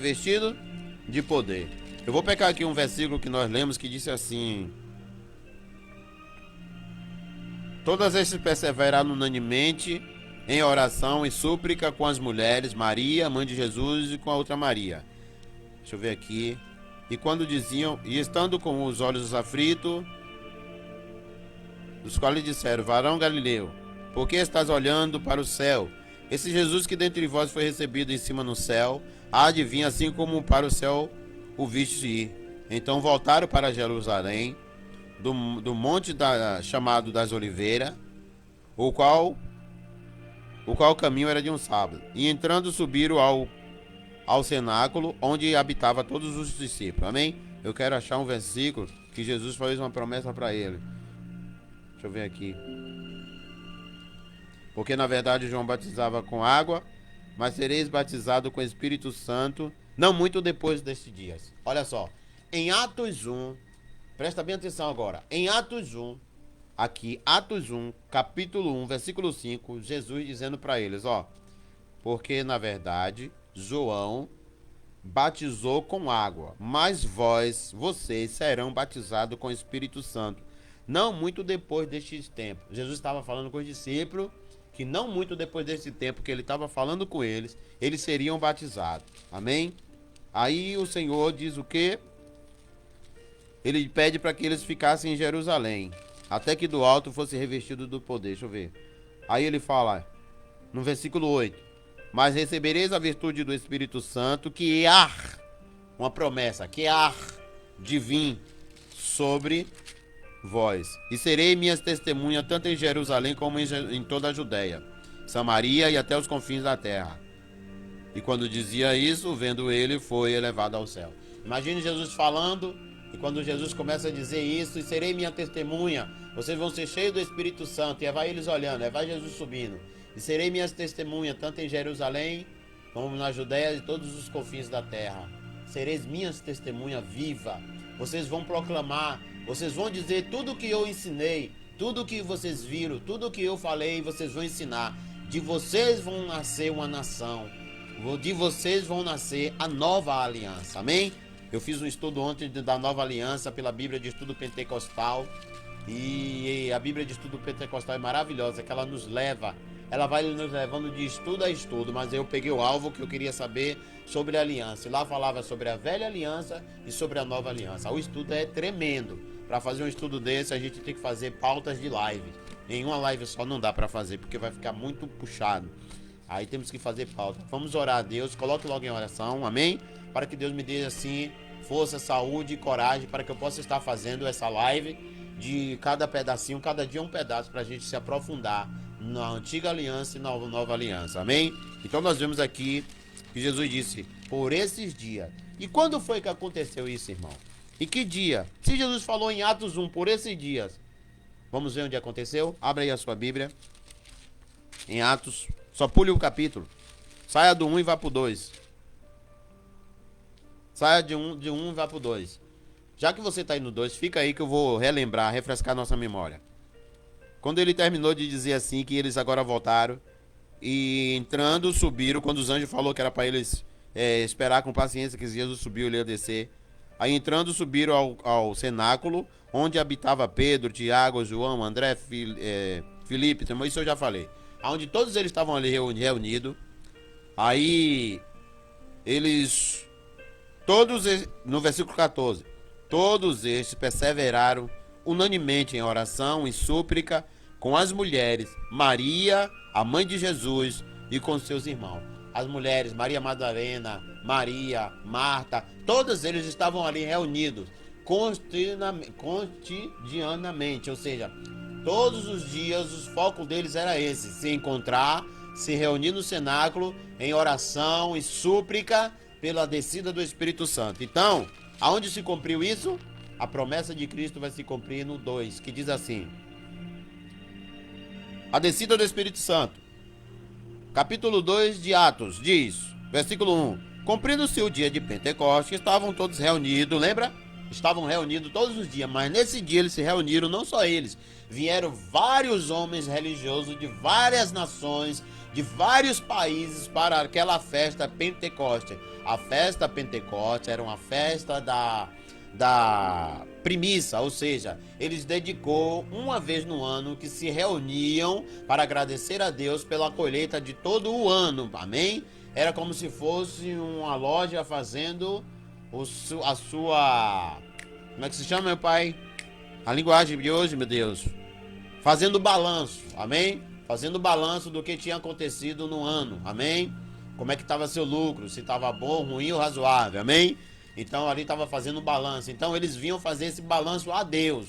Vestido de poder. Eu vou pegar aqui um versículo que nós lemos que disse assim: todas estas perseveraram unanimemente em oração e súplica com as mulheres, Maria, mãe de Jesus, e com a outra Maria. Deixa eu ver aqui. E quando diziam, e estando com os olhos aflitos, os quais lhe disseram: varão Galileu, por que estás olhando para o céu? Esse Jesus que dentre vós foi recebido em cima no céu, há de vir assim como para o céu o viste ir. Então voltaram para Jerusalém, do monte chamado das Oliveiras, o qual caminho era de um sábado. E entrando subiram ao cenáculo, onde habitava todos os discípulos. Amém? Eu quero achar um versículo que Jesus fez uma promessa para ele. Deixa eu ver aqui. Porque na verdade João batizava com água, mas sereis batizados com o Espírito Santo, não muito depois destes dias. Olha só, em Atos 1, presta bem atenção agora, em Atos 1, aqui, Atos 1, capítulo 1, versículo 5, Jesus dizendo para eles, ó, porque na verdade João batizou com água, mas vocês serão batizados com o Espírito Santo, não muito depois destes tempos. Jesus estava falando com os discípulos, que não muito depois desse tempo que ele estava falando com eles, eles seriam batizados. Amém? Aí o Senhor diz o quê? Ele pede para que eles ficassem em Jerusalém, até que do alto fosse revestido do poder. Deixa eu ver. Aí ele fala, no versículo 8, mas recebereis a virtude do Espírito Santo, que há, uma promessa, que há de vir sobre vós, e serei minhas testemunhas tanto em Jerusalém como em toda a Judéia, Samaria e até os confins da terra. E quando dizia isso, vendo ele, foi elevado ao céu. Imagine Jesus falando, e quando Jesus começa a dizer isso, e serei minha testemunha, vocês vão ser cheios do Espírito Santo, e vai eles olhando, vai Jesus subindo, e serei minhas testemunhas tanto em Jerusalém como na Judéia e todos os confins da terra. Sereis minhas testemunhas vivas. Vocês vão proclamar, vocês vão dizer tudo o que eu ensinei, tudo o que vocês viram, tudo o que eu falei, vocês vão ensinar. De vocês vão nascer uma nação, de vocês vão nascer a nova aliança, amém? Eu fiz um estudo ontem da nova aliança pela Bíblia de Estudo Pentecostal, e a Bíblia de Estudo Pentecostal é maravilhosa, que ela nos leva, ela vai nos levando de estudo a estudo, mas eu peguei o alvo que eu queria saber sobre a aliança, e lá falava sobre a velha aliança e sobre a nova aliança. O estudo é tremendo. Para fazer um estudo desse, a gente tem que fazer pautas de live. Em uma live só não dá para fazer, porque vai ficar muito puxado. Aí temos que fazer pauta. Vamos orar a Deus, coloque logo em oração, amém? Para que Deus me dê assim força, saúde e coragem para que eu possa estar fazendo essa live de cada pedacinho, cada dia um pedaço, para a gente se aprofundar na antiga aliança e na nova aliança, amém? Então nós vemos aqui que Jesus disse, por esses dias. E quando foi que aconteceu isso, irmão? E que dia? Se Jesus falou em Atos 1, por esses dias, vamos ver onde aconteceu? Abre aí a sua Bíblia. Em Atos, só pule o capítulo. Saia do 1 e vá pro 2. Saia de 1 e vá pro 2. Já que você está aí no 2, fica aí que eu vou relembrar, refrescar nossa memória. Quando ele terminou de dizer assim, que eles agora voltaram, e entrando, subiram, quando os anjos falou que era para eles esperar com paciência, que Jesus subiu, ele ia descer. Aí entrando, subiram ao cenáculo, onde habitava Pedro, Tiago, João, André, Filipe, isso eu já falei. Onde todos eles estavam ali reunidos. Aí, eles, todos, no versículo 14, todos estes perseveraram unanimemente em oração e súplica com as mulheres, Maria, a mãe de Jesus, e com seus irmãos. As mulheres, Maria Madalena, Maria, Marta, todos eles estavam ali reunidos cotidianamente, ou seja, todos os dias o foco deles era esse, se encontrar, se reunir no cenáculo em oração e súplica pela descida do Espírito Santo. Então, aonde se cumpriu isso? A promessa de Cristo vai se cumprir no 2, que diz assim: a descida do Espírito Santo. Capítulo 2 de Atos diz, versículo 1: cumprindo-se o dia de Pentecostes, estavam todos reunidos, lembra? Estavam reunidos todos os dias, mas nesse dia eles se reuniram, não só eles, vieram vários homens religiosos de várias nações, de vários países para aquela festa Pentecoste. A festa Pentecoste era uma festa da primícia, ou seja, eles dedicou uma vez no ano que se reuniam para agradecer a Deus pela colheita de todo o ano, amém? Era como se fosse uma loja fazendo a sua... Como é que se chama, meu pai? A linguagem de hoje, meu Deus. Fazendo balanço, amém? Fazendo balanço do que tinha acontecido no ano, amém? Como é que estava seu lucro, se estava bom, ruim ou razoável, amém? Então ali estava fazendo balanço. Então eles vinham fazer esse balanço a Deus.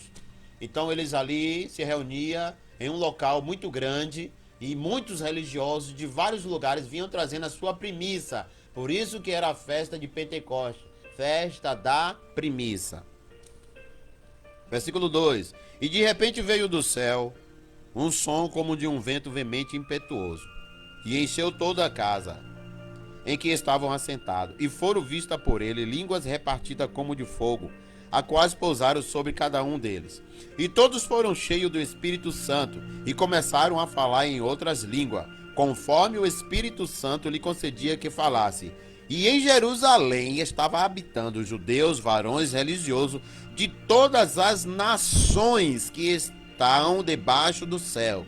Então eles ali se reuniam em um local muito grande e muitos religiosos de vários lugares vinham trazendo a sua primícia. Por isso que era a festa de Pentecostes, festa da primícia. Versículo 2: e de repente veio do céu um som como de um vento veemente e impetuoso, e encheu toda a casa em que estavam assentados, e foram vistas por ele línguas repartidas como de fogo, a quais pousaram sobre cada um deles. E todos foram cheios do Espírito Santo, e começaram a falar em outras línguas, conforme o Espírito Santo lhe concedia que falasse. E em Jerusalém estava habitando judeus, varões religiosos de todas as nações que estão debaixo do céu.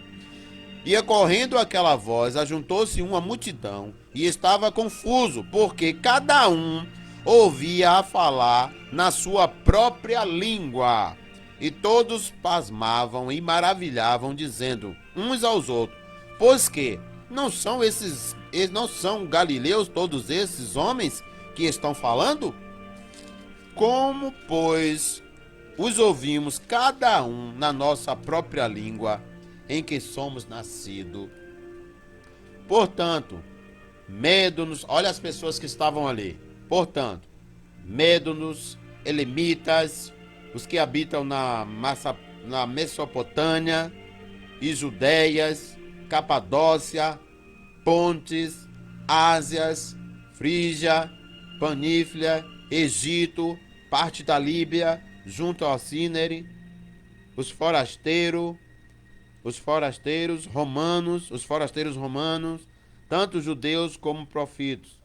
E correndo aquela voz, ajuntou-se uma multidão, e estava confuso, porque cada um ouvia a falar na sua própria língua. E todos pasmavam e maravilhavam, dizendo uns aos outros: pois que não são galileus todos esses homens que estão falando? Como, pois, os ouvimos cada um na nossa própria língua em que somos nascidos? Portanto, Médonos, olha as pessoas que estavam ali. Portanto, Médonos, elemitas, os que habitam na Mesopotâmia e Judéias, Capadócia, Pontes, Ásias, Frígia, Paníflia, Egito, parte da Líbia, junto ao Cínere, os forasteiros romanos, tanto judeus como profitos.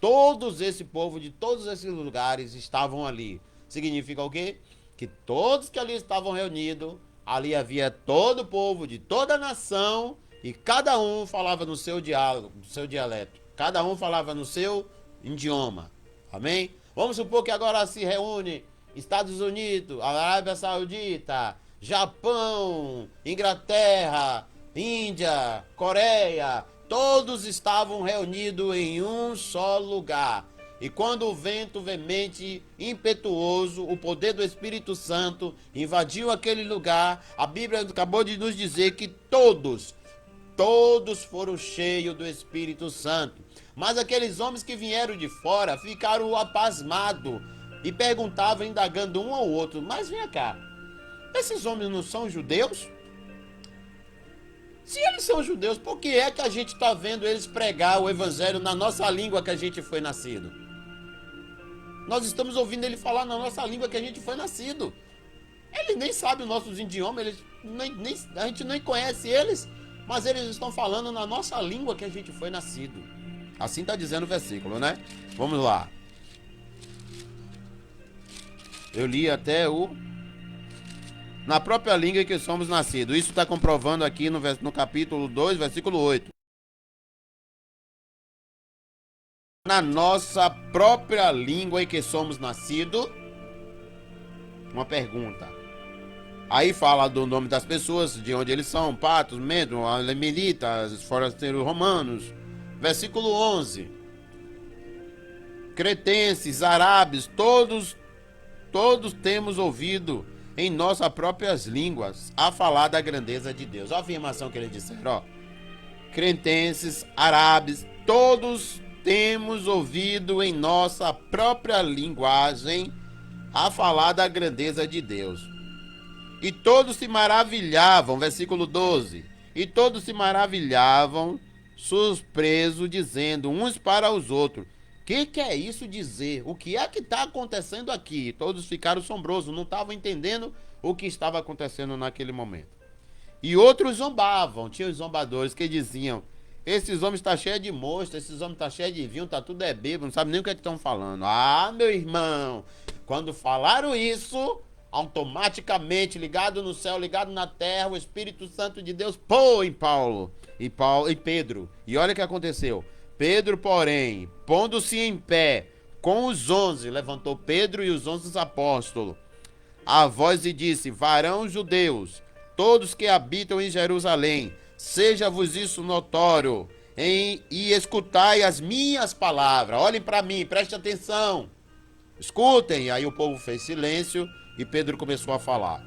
Todos esse povo de todos esses lugares estavam ali. Significa o quê? Que todos que ali estavam reunidos, ali havia todo o povo de toda a nação, e cada um falava no seu diálogo, no seu dialeto. Cada um falava no seu idioma. Amém? Vamos supor que agora se reúne Estados Unidos, Arábia Saudita, Japão, Inglaterra, Índia, Coreia, todos estavam reunidos em um só lugar. E quando o vento veemente, impetuoso, o poder do Espírito Santo invadiu aquele lugar, a Bíblia acabou de nos dizer que todos foram cheios do Espírito Santo. Mas aqueles homens que vieram de fora ficaram apasmados e perguntavam, indagando um ao outro: mas vem cá, esses homens não são judeus? Se eles são judeus, por que é que a gente está vendo eles pregar o evangelho na nossa língua que a gente foi nascido? Nós estamos ouvindo ele falar na nossa língua que a gente foi nascido. Ele nem sabe os nossos idiomas, a gente nem conhece eles, mas eles estão falando na nossa língua que a gente foi nascido. Assim está dizendo o versículo, né? Vamos lá. Eu li até na própria língua em que somos nascidos. Isso está comprovando aqui no capítulo 2, versículo 8. Na nossa própria língua em que somos nascidos. Uma pergunta. Aí fala do nome das pessoas, de onde eles são: Patos, Medo, Lemelitas, forasteiros romanos. Versículo 11. Cretenses, árabes, todos temos ouvido em nossas próprias línguas a falar da grandeza de Deus. Olha a afirmação que eles disseram, ó. cretenses, árabes, todos temos ouvido em nossa própria linguagem a falar da grandeza de Deus. E todos se maravilhavam, versículo 12. E todos se maravilhavam, surpresos, dizendo uns para os outros: que é isso dizer? O que é que está acontecendo aqui? Todos ficaram assombrosos, não estavam entendendo o que estava acontecendo naquele momento. E outros zombavam, tinha os zombadores que diziam: esses homens estão cheios de monstro, esses homens estão cheios de vinho, tá tudo é bêbado, não sabe nem o que é que estão falando. Ah, meu irmão, quando falaram isso, automaticamente, ligado no céu, ligado na terra, o Espírito Santo de Deus pô em Paulo e Pedro. E olha o que aconteceu. Pedro, porém, pondo-se em pé com os 11, levantou Pedro e os 11 apóstolos a voz e disse: varão judeus, todos que habitam em Jerusalém, seja-vos isso notório, e escutai as minhas palavras. Olhem para mim, prestem atenção, escutem. E aí o povo fez silêncio e Pedro começou a falar.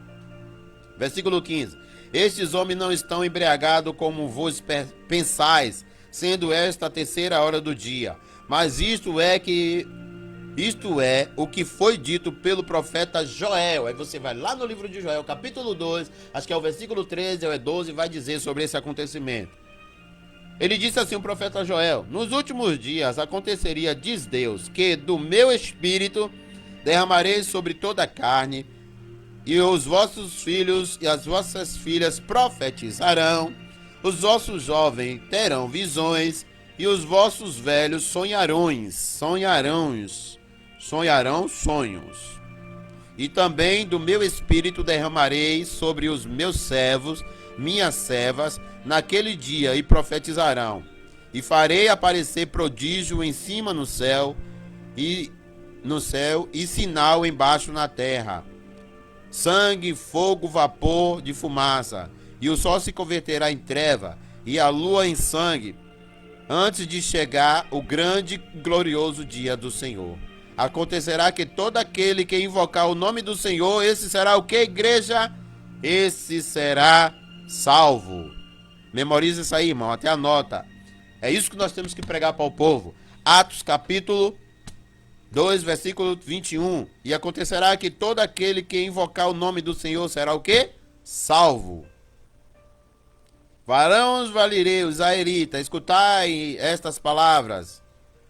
Versículo 15: estes homens não estão embriagados como vos pensais, sendo esta a terceira hora do dia. Mas isto é o que foi dito pelo profeta Joel. Aí você vai lá no livro de Joel, capítulo 2, acho que é o versículo 13 ou é 12, vai dizer sobre esse acontecimento. Ele disse assim, o profeta Joel: nos últimos dias aconteceria, diz Deus, que do meu espírito derramarei sobre toda a carne, e os vossos filhos e as vossas filhas profetizarão, os vossos jovens terão visões, e os vossos velhos sonharão sonhos. E também do meu espírito derramarei sobre os meus servos, minhas servas, naquele dia, e profetizarão. E farei aparecer prodígio em cima no céu e sinal embaixo na terra: sangue, fogo, vapor de fumaça. E o sol se converterá em treva e a lua em sangue, antes de chegar o grande e glorioso dia do Senhor. Acontecerá que todo aquele que invocar o nome do Senhor, esse será o que, igreja? Esse será salvo. Memoriza isso aí, irmão, até anota. É isso que nós temos que pregar para o povo. Atos capítulo 2, versículo 21. E acontecerá que todo aquele que invocar o nome do Senhor será o que? Salvo. Varões valireus, aerita, escutai estas palavras.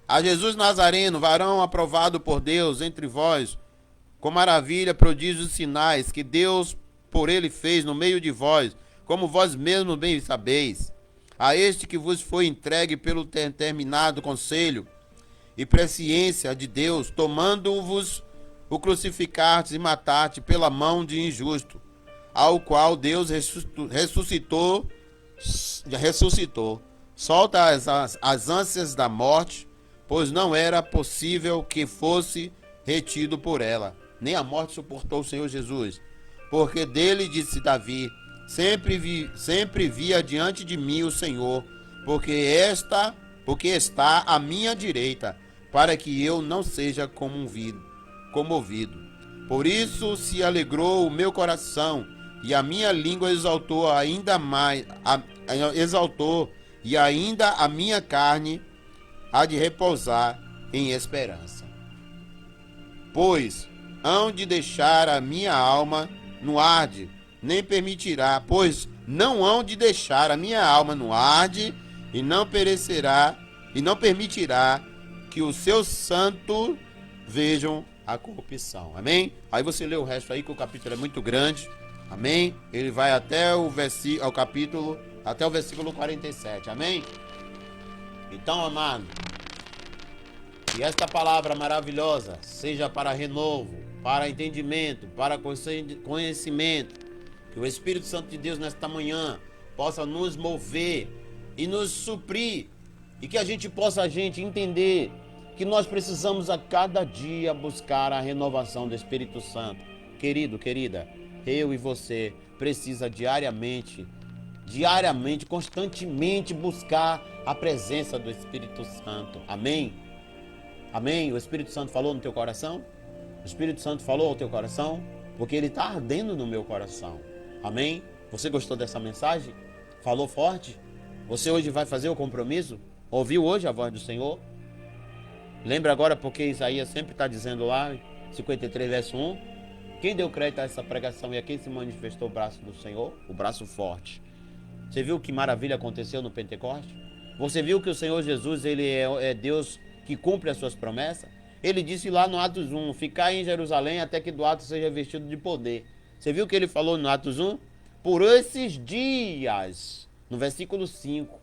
A Jesus Nazareno, varão aprovado por Deus entre vós, com maravilha, prodígios e sinais, que Deus por ele fez no meio de vós, como vós mesmos bem sabeis. A este que vos foi entregue pelo determinado conselho e presciência de Deus, tomando-vos o crucificaste e mataste pela mão de injusto, ao qual Deus ressuscitou. Solta as ânsias da morte, pois não era possível que fosse retido por ela. Nem a morte suportou o Senhor Jesus. Porque dele disse Davi: sempre via diante de mim o Senhor, porque está à minha direita, para que eu não seja comovido. Por isso se alegrou o meu coração, e a minha língua exaltou e ainda a minha carne há de repousar em esperança. Pois hão de deixar a minha alma no arde, nem permitirá, pois não hão de deixar a minha alma no arde, e não perecerá, e não permitirá que os seus santos vejam a corrupção. Amém? Aí você lê o resto aí, que o capítulo é muito grande. Amém? Ele vai até o versículo 47. Amém? Então, amado, que esta palavra maravilhosa seja para renovo, para entendimento, para conhecimento. Que o Espírito Santo de Deus nesta manhã possa nos mover e nos suprir. E que a gente possa, entender que nós precisamos a cada dia buscar a renovação do Espírito Santo. Querido, querida, eu e você precisa diariamente, constantemente buscar a presença do Espírito Santo. Amém? Amém? O Espírito Santo falou no teu coração? O Espírito Santo falou ao teu coração? Porque ele está ardendo no meu coração. Amém? Você gostou dessa mensagem? Falou forte? Você hoje vai fazer o compromisso? Ouviu hoje a voz do Senhor? Lembra agora porque Isaías sempre está dizendo lá, 53 verso 1, quem deu crédito a essa pregação e a quem se manifestou o braço do Senhor? O braço forte. Você viu que maravilha aconteceu no Pentecoste? Você viu que o Senhor Jesus, ele é Deus que cumpre as suas promessas? Ele disse lá no Atos 1, ficar em Jerusalém até que do ato seja vestido de poder. Você viu que ele falou no Atos 1? Por esses dias, no versículo 5,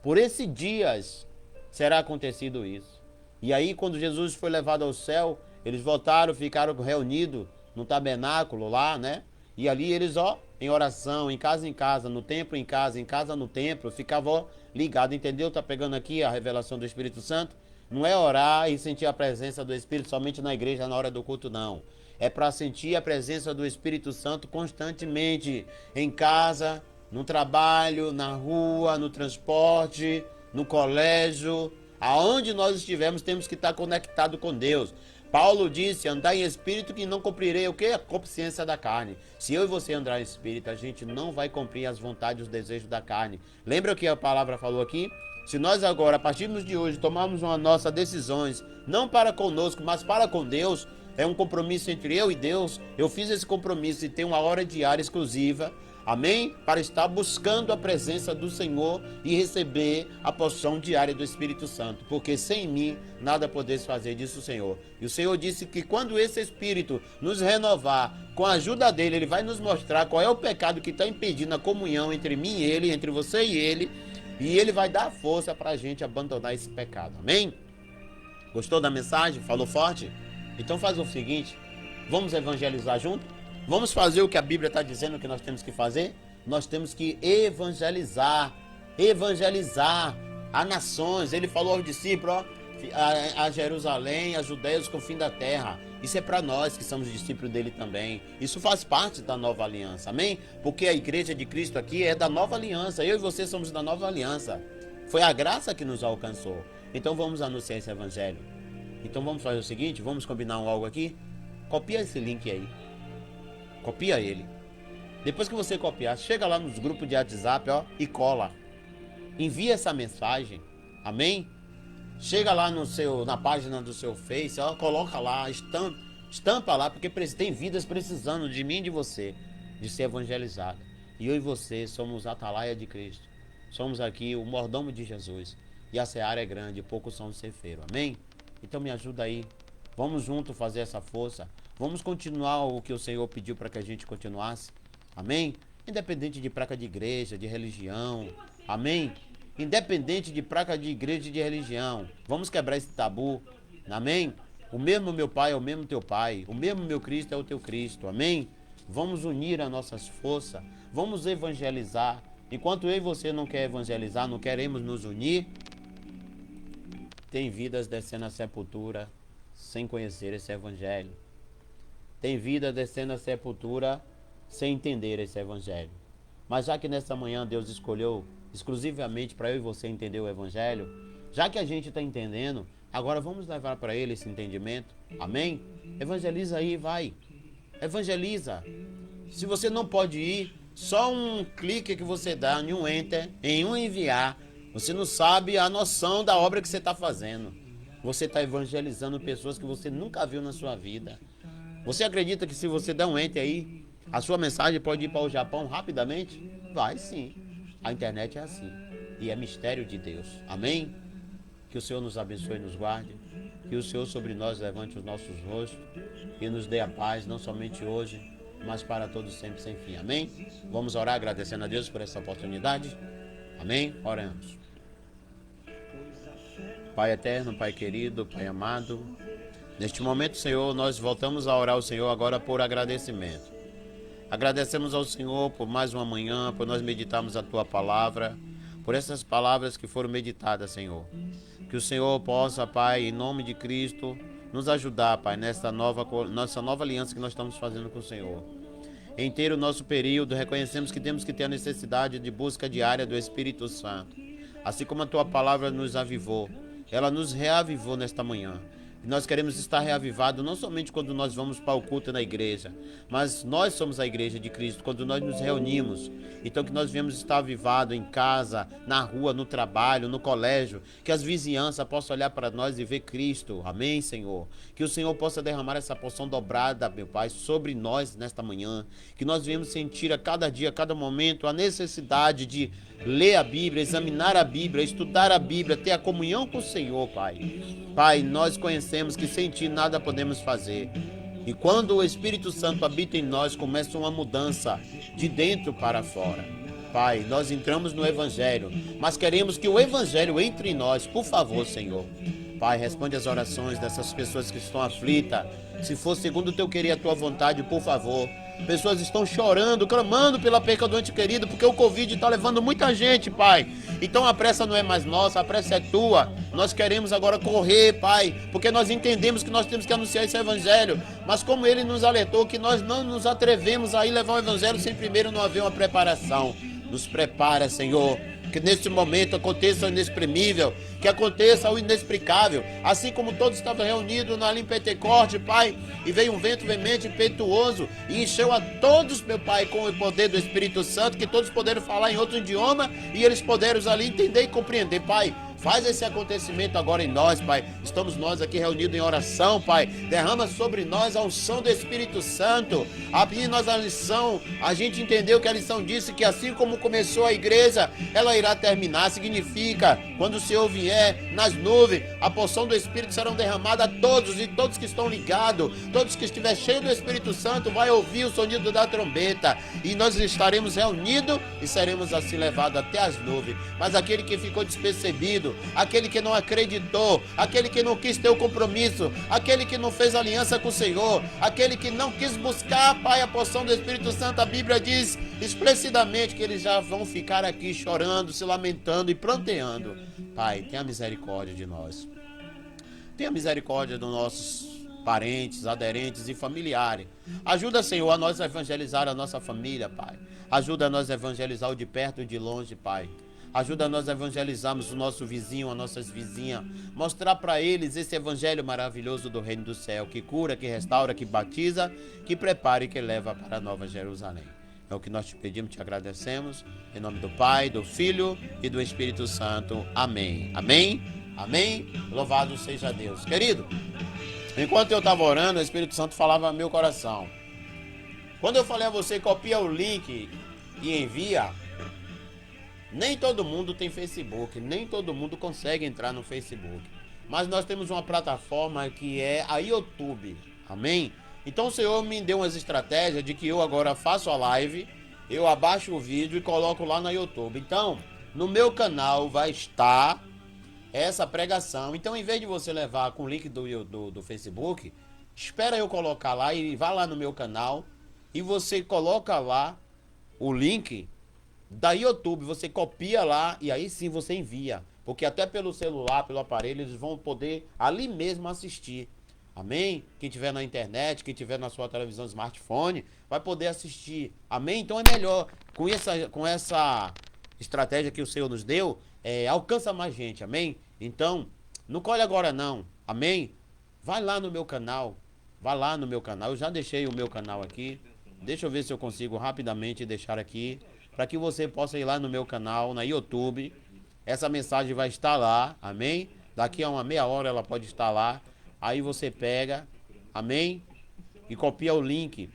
por esses dias será acontecido isso. E aí, quando Jesus foi levado ao céu, eles voltaram, ficaram reunidos no tabernáculo lá, né? E ali eles, em oração, em casa, no templo em casa no templo, ficavam ligados, entendeu? Tá pegando aqui a revelação do Espírito Santo? Não é orar e sentir a presença do Espírito somente na igreja na hora do culto, não. É para sentir a presença do Espírito Santo constantemente, em casa, no trabalho, na rua, no transporte, no colégio, aonde nós estivermos, temos que estar conectado com Deus. Paulo disse, andar em espírito que não cumprirei o quê? A consciência da carne. Se eu e você andar em espírito, a gente não vai cumprir as vontades e os desejos da carne. Lembra o que a palavra falou aqui? Se nós agora, a partir de hoje, tomarmos uma nossas decisões, não para conosco, mas para com Deus, é um compromisso entre eu e Deus. Eu fiz esse compromisso e tenho uma hora diária exclusiva, amém? Para estar buscando a presença do Senhor e receber a porção diária do Espírito Santo. Porque sem mim, nada podeis fazer, disse o Senhor. E o Senhor disse que quando esse Espírito nos renovar, com a ajuda dele, ele vai nos mostrar qual é o pecado que está impedindo a comunhão entre mim e ele, entre você e ele. E ele vai dar força para a gente abandonar esse pecado, amém? Gostou da mensagem? Falou forte? Então faz o seguinte, vamos evangelizar junto? Vamos fazer o que a Bíblia está dizendo que nós temos que fazer? Nós temos que evangelizar a nações. Ele falou aos discípulos, a Jerusalém, a Judéia, os confins da terra. Isso é para nós que somos discípulos dele também. Isso faz parte da nova aliança, amém? Porque a igreja de Cristo aqui é da nova aliança. Eu e você somos da nova aliança. Foi a graça que nos alcançou. Então vamos anunciar esse evangelho. Então vamos fazer o seguinte, vamos combinar algo aqui? Copia esse link aí. Copia ele. Depois que você copiar, chega lá nos grupos de WhatsApp, e cola. Envia essa mensagem. Amém? Chega lá na página do seu Face, coloca lá, estampa lá, porque tem vidas precisando de mim e de você, de ser evangelizada. E eu e você somos a atalaia de Cristo. Somos aqui o mordomo de Jesus. E a seara é grande, poucos são os ceifeiros. Amém? Então me ajuda aí. Vamos juntos fazer essa força. Vamos continuar o que o Senhor pediu para que a gente continuasse. Amém? Independente de placa de igreja, de religião. Amém? Independente de placa de igreja e de religião. Vamos quebrar esse tabu. Amém? O mesmo meu pai é o mesmo teu pai. O mesmo meu Cristo é o teu Cristo. Amém? Vamos unir as nossas forças. Vamos evangelizar. Enquanto eu e você não quer evangelizar, não queremos nos unir, tem vidas descendo a sepultura sem conhecer esse evangelho. Tem vida descendo a sepultura sem entender esse evangelho. Mas já que nessa manhã Deus escolheu exclusivamente para eu e você entender o evangelho, já que a gente está entendendo, agora vamos levar para ele esse entendimento. Amém? Evangeliza aí, vai. Evangeliza. Se você não pode ir, só um clique que você dá em um enter, em um enviar, você não sabe a noção da obra que você está fazendo. Você está evangelizando pessoas que você nunca viu na sua vida. Você acredita que se você der um enter aí, a sua mensagem pode ir para o Japão rapidamente? Vai sim. A internet é assim. E é mistério de Deus. Amém? Que o Senhor nos abençoe e nos guarde. Que o Senhor sobre nós levante os nossos rostos e nos dê a paz, não somente hoje, mas para todos sempre sem fim. Amém? Vamos orar agradecendo a Deus por essa oportunidade. Amém? Oramos. Pai eterno, Pai querido, Pai amado, neste momento, Senhor, nós voltamos a orar ao Senhor agora por agradecimento. Agradecemos ao Senhor por mais uma manhã, por nós meditarmos a Tua palavra, por essas palavras que foram meditadas, Senhor. Que o Senhor possa, Pai, em nome de Cristo, nos ajudar, Pai, nossa nova aliança que nós estamos fazendo com o Senhor. Em ter o nosso período, reconhecemos que temos que ter a necessidade de busca diária do Espírito Santo. Assim como a Tua palavra nos avivou, ela nos reavivou nesta manhã. E nós queremos estar reavivados não somente quando nós vamos para o culto na igreja, mas nós somos a igreja de Cristo, quando nós nos reunimos. Então que nós venhamos estar avivados em casa, na rua, no trabalho, no colégio, que as vizinhanças possam olhar para nós e ver Cristo. Amém, Senhor? Que o Senhor possa derramar essa porção dobrada, meu Pai, sobre nós nesta manhã. Que nós venhamos sentir a cada dia, a cada momento, a necessidade de ler a Bíblia, examinar a Bíblia, estudar a Bíblia, ter a comunhão com o Senhor, Pai. Pai, nós conhecemos que sem Ti nada podemos fazer. E quando o Espírito Santo habita em nós, começa uma mudança de dentro para fora. Pai, nós entramos no Evangelho, mas queremos que o Evangelho entre em nós, por favor, Senhor. Pai, responde as orações dessas pessoas que estão aflitas. Se for segundo o Teu querer e a Tua vontade, por favor. Pessoas estão chorando, clamando pela perca do ente querido, porque o Covid está levando muita gente, Pai. Então a pressa não é mais nossa, a pressa é Tua. Nós queremos agora correr, Pai, porque nós entendemos que nós temos que anunciar esse Evangelho. Mas como Ele nos alertou que nós não nos atrevemos a ir levar o Evangelho sem primeiro não haver uma preparação. Nos prepara, Senhor. Que neste momento aconteça o inexprimível, que aconteça o inexplicável, assim como todos estavam reunidos na Pentecoste, Pai, e veio um vento veemente, impetuoso, e encheu a todos, meu Pai, com o poder do Espírito Santo, que todos puderam falar em outro idioma, e eles puderam ali entender e compreender, Pai. Faz esse acontecimento agora em nós, Pai. Estamos nós aqui reunidos em oração, Pai. Derrama sobre nós a unção do Espírito Santo. Abrir nós a lição. A gente entendeu que a lição disse que assim como começou a igreja, ela irá terminar. Significa, quando o Senhor vier nas nuvens, a porção do Espírito será derramada a todos, e todos que estão ligados, todos que estiver cheio do Espírito Santo, vai ouvir o sonido da trombeta. E nós estaremos reunidos e seremos assim levados até as nuvens. Mas aquele que ficou despercebido, aquele que não acreditou, aquele que não quis ter o compromisso, aquele que não fez aliança com o Senhor, aquele que não quis buscar, Pai, a porção do Espírito Santo, a Bíblia diz explicitamente que eles já vão ficar aqui chorando, se lamentando e pranteando. Pai, tenha misericórdia de nós. Tenha misericórdia dos nossos parentes, aderentes e familiares. Ajuda, Senhor, a nós a evangelizar a nossa família, Pai. Ajuda a nós a evangelizar o de perto e de longe, Pai. Ajuda nós a evangelizarmos o nosso vizinho, as nossas vizinhas. Mostrar para eles esse evangelho maravilhoso do reino do céu, que cura, que restaura, que batiza, que prepara e que leva para a Nova Jerusalém. É o que nós te pedimos, te agradecemos. Em nome do Pai, do Filho e do Espírito Santo. Amém. Amém. Amém. Louvado seja Deus. Querido, enquanto eu estava orando, o Espírito Santo falava no meu coração. Quando eu falei a você, copia o link e envia. Nem todo mundo tem Facebook, nem todo mundo consegue entrar no Facebook. Mas nós temos uma plataforma que é a YouTube, amém? Então o Senhor me deu umas estratégias de que eu agora faço a live, eu abaixo o vídeo e coloco lá na YouTube. Então, no meu canal vai estar essa pregação. Então, em vez de você levar com o link do Facebook, espera eu colocar lá e vá lá no meu canal e você coloca lá o link da YouTube, você copia lá e aí sim você envia, porque até pelo celular, pelo aparelho, eles vão poder ali mesmo assistir, amém? Quem tiver na internet, quem tiver na sua televisão, smartphone, vai poder assistir, amém? Então é melhor, com essa estratégia que o Senhor nos deu, alcança mais gente, amém? Então, não colhe agora não, amém? Vai lá no meu canal, eu já deixei o meu canal aqui, deixa eu ver se eu consigo rapidamente deixar aqui, para que você possa ir lá no meu canal, na YouTube. Essa mensagem vai estar lá, amém? Daqui a uma meia hora ela pode estar lá. Aí você pega, amém? E copia o link.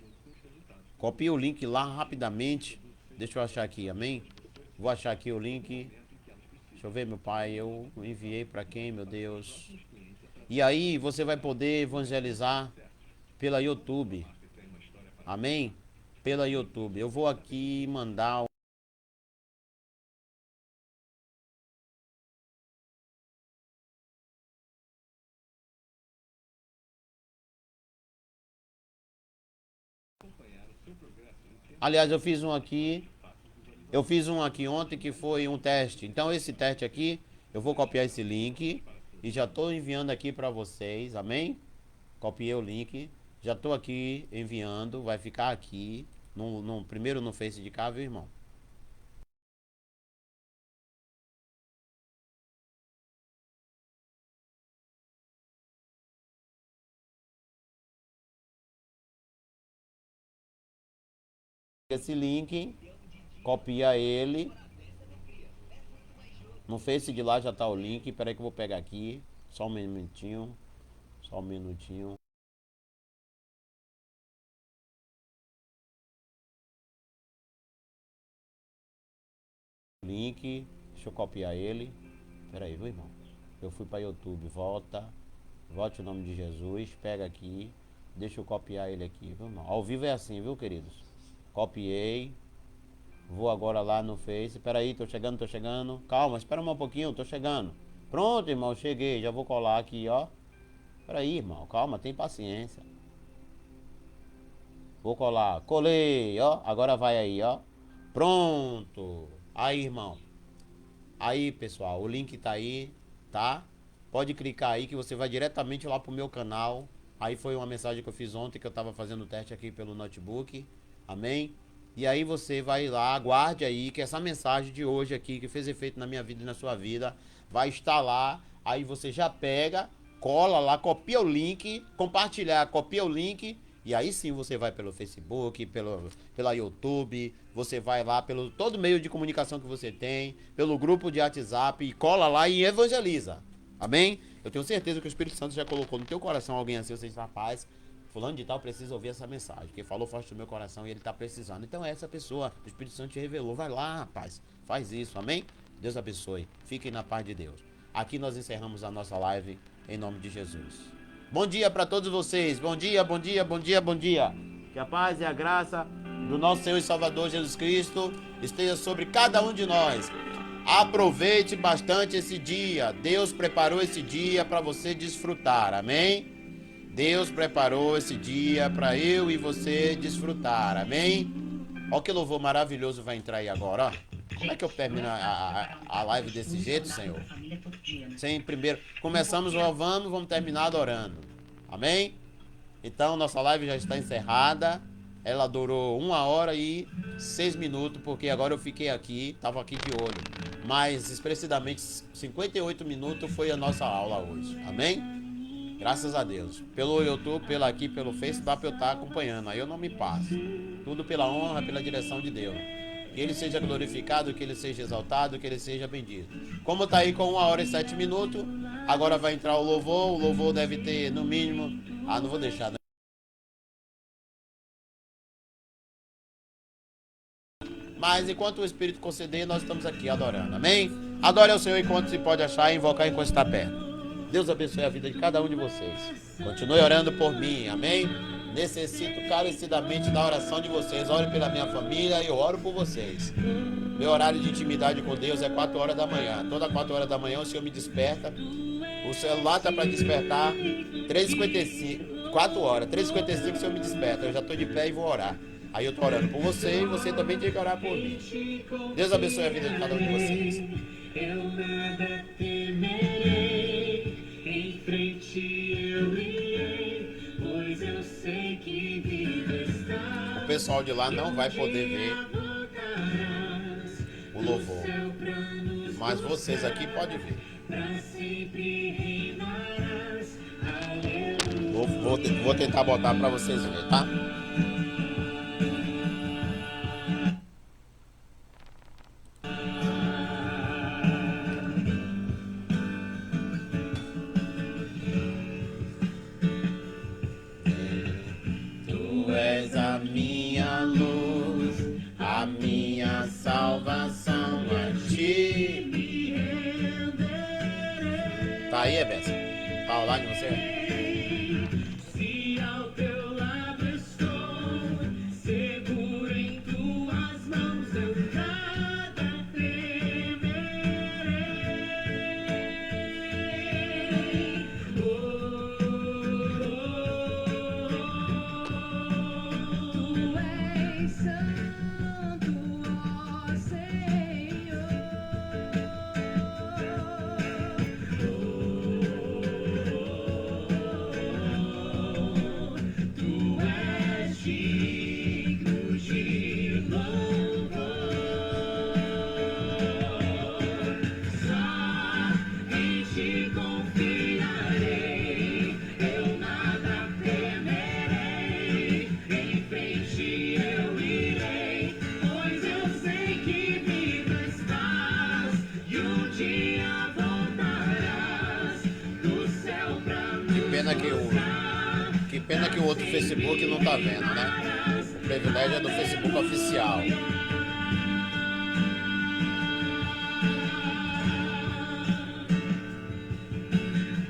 Copia o link lá rapidamente. Deixa eu achar aqui, amém? Vou achar aqui o link. Deixa eu ver, meu pai, eu enviei para quem, meu Deus? E aí você vai poder evangelizar pela YouTube. Amém? Pela YouTube. Eu vou aqui mandar Aliás, eu fiz um aqui. Eu fiz um aqui ontem que foi um teste. Então esse teste aqui, eu vou copiar esse link e já estou enviando aqui para vocês, amém? Copiei o link, já estou aqui enviando, vai ficar aqui, primeiro no Face de cá, viu, irmão? esse link, copia ele. No Face de lá já tá o link. Espera aí que eu vou pegar aqui. Só um minutinho. Só um minutinho. Link. Deixa eu copiar ele. Espera aí, viu, irmão? Eu fui para YouTube. Volta. Volte o nome de Jesus. Pega aqui. Deixa eu copiar ele aqui, viu, irmão? Ao vivo é assim, viu, queridos? Copiei. Vou agora lá no Face. Espera aí, tô chegando, tô chegando. Calma, espera um pouquinho, tô chegando. Pronto, irmão, cheguei. Já vou colar aqui, ó. Espera aí, irmão. Calma, tem paciência. Vou colar. Colei, ó. Agora vai aí, ó. Pronto. Aí, irmão. Aí, pessoal, o link tá aí, tá? Pode clicar aí que você vai diretamente lá pro meu canal. Aí foi uma mensagem que eu fiz ontem que eu tava fazendo o teste aqui pelo notebook. Amém? E aí você vai lá, aguarde aí que essa mensagem de hoje aqui, que fez efeito na minha vida e na sua vida, vai estar lá. Aí você já pega, cola lá, copia o link, compartilhar, copia o link. E aí sim você vai pelo Facebook, pela YouTube, você vai lá pelo todo meio de comunicação que você tem, pelo grupo de WhatsApp, e cola lá e evangeliza. Amém? Eu tenho certeza que o Espírito Santo já colocou no teu coração alguém assim, você diz, rapaz, fulano de tal precisa ouvir essa mensagem, porque falou forte do meu coração e ele está precisando. Então é essa pessoa, o Espírito Santo te revelou, vai lá, rapaz, faz isso, amém? Deus abençoe, fiquem na paz de Deus. Aqui nós encerramos a nossa live em nome de Jesus. Bom dia para todos vocês. Bom dia, bom dia, bom dia, bom dia. Que a paz e a graça do nosso Senhor e Salvador Jesus Cristo esteja sobre cada um de nós. Aproveite bastante esse dia. Deus preparou esse dia para você desfrutar. Amém? Deus preparou esse dia para eu e você desfrutar. Amém? Olha que louvor maravilhoso vai entrar aí agora, ó. Como é que eu termino a live desse jeito, Senhor? Sem primeiro. Começamos louvando, vamos terminar adorando. Amém? Então, nossa live já está encerrada. Ela durou 1h06, porque agora eu fiquei aqui, estava aqui de olho. Mas, expressivamente, 58 minutos foi a nossa aula hoje. Amém? Graças a Deus. Pelo YouTube, pelo Face, dá para eu estar acompanhando. Aí eu não me passo. Tudo pela honra, pela direção de Deus. Que Ele seja glorificado, que Ele seja exaltado, que Ele seja bendito. Como está aí com 1h07, agora vai entrar o louvor. O louvor deve ter, no mínimo... não vou deixar, né? Mas enquanto o Espírito conceder, nós estamos aqui adorando. Amém? Adore ao Senhor enquanto se pode achar e invocar enquanto está perto. Deus abençoe a vida de cada um de vocês. Continue orando por mim. Amém? Necessito carecidamente da oração de vocês. Ore pela minha família e eu oro por vocês. Meu horário de intimidade com Deus é 4 horas da manhã. Toda 4 horas da manhã o Senhor me desperta. O celular está para despertar 3h55. 4 horas. 3h55 o Senhor me desperta. Eu já estou de pé e vou orar. Aí eu estou orando por você e você também tem que orar por mim. Deus abençoe a vida de cada um de vocês. Eu nada temerei, em frente eu irei, pois eu sei que vive está. O pessoal de lá não vai poder ver o louvor, mas vocês aqui podem ver. Vou tentar botar para vocês verem, tá? Tu és a minha luz, a minha salvação, a ti me renderei. Tá aí, Ebessa? Tá online você? Facebook não tá vendo, né? O privilégio é do Facebook oficial.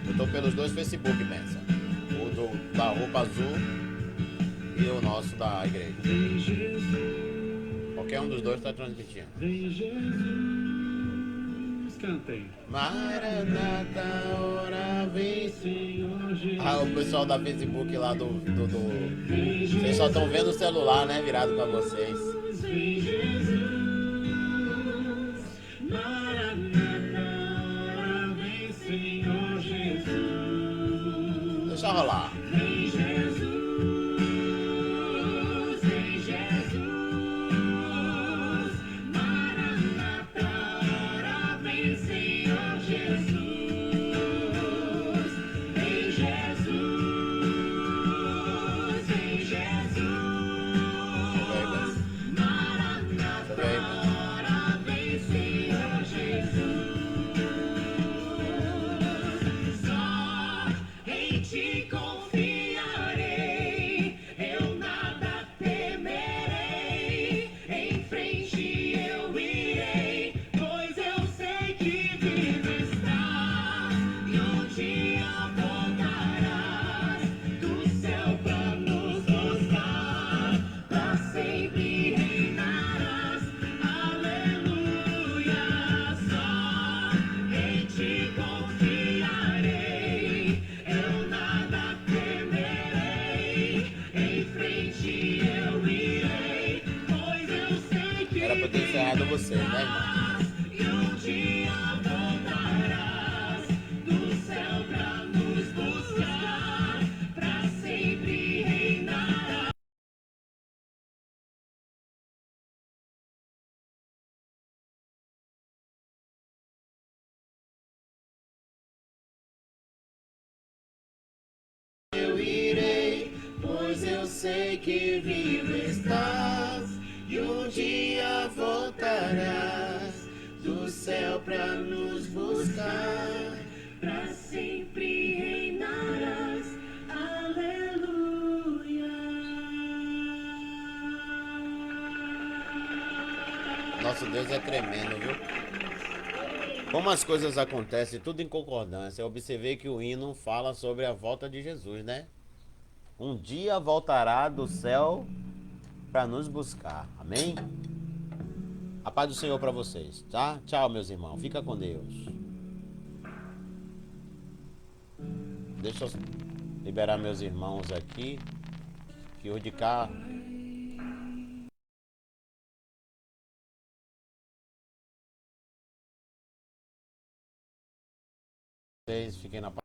Eu tô pelos dois Facebook, pensa. O da roupa azul e o nosso da igreja. Qualquer um dos dois tá transmitindo. Vem Jesus, cantem. Maranata, ora vem. Senhor Jesus. Ah, o pessoal da Facebook lá do... Vocês só estão vendo o celular, né? Virado pra vocês. Vem Jesus, Maranata, ora vem Senhor Jesus. Deixa rolar. Vem Jesus, vem Jesus, Maranata, ora vem Senhor Jesus. Vem Jesus, vem Jesus, Maranata, ora vem Senhor Jesus. Só em ti confiarei, eu nada temerei. Em frente eu irei, pois eu sei que vivo estás e um dia voltarás do céu pra nos buscar. Pra sempre reinarás, aleluia. Só em ti confiarei, eu nada temerei. Em frente eu irei, pois eu sei que Era pra eu ter encerrado você, né, irmão? e um dia voltarás do céu pra nos buscar. Pra sempre reinarás. Eu irei, pois eu sei que vivo estás e um dia voltarás do céu pra nos buscar. Pra sempre reinarás, aleluia. Nosso Deus é tremendo, viu? Como as coisas acontecem, tudo em concordância. Eu observei que o hino fala sobre a volta de Jesus, né? Um dia voltará do céu para nos buscar. Amém? A paz do Senhor para vocês, tá? Tchau, meus irmãos. Fica com Deus. Deixa eu liberar meus irmãos aqui, que o de cá... Vocês fiquem na paz.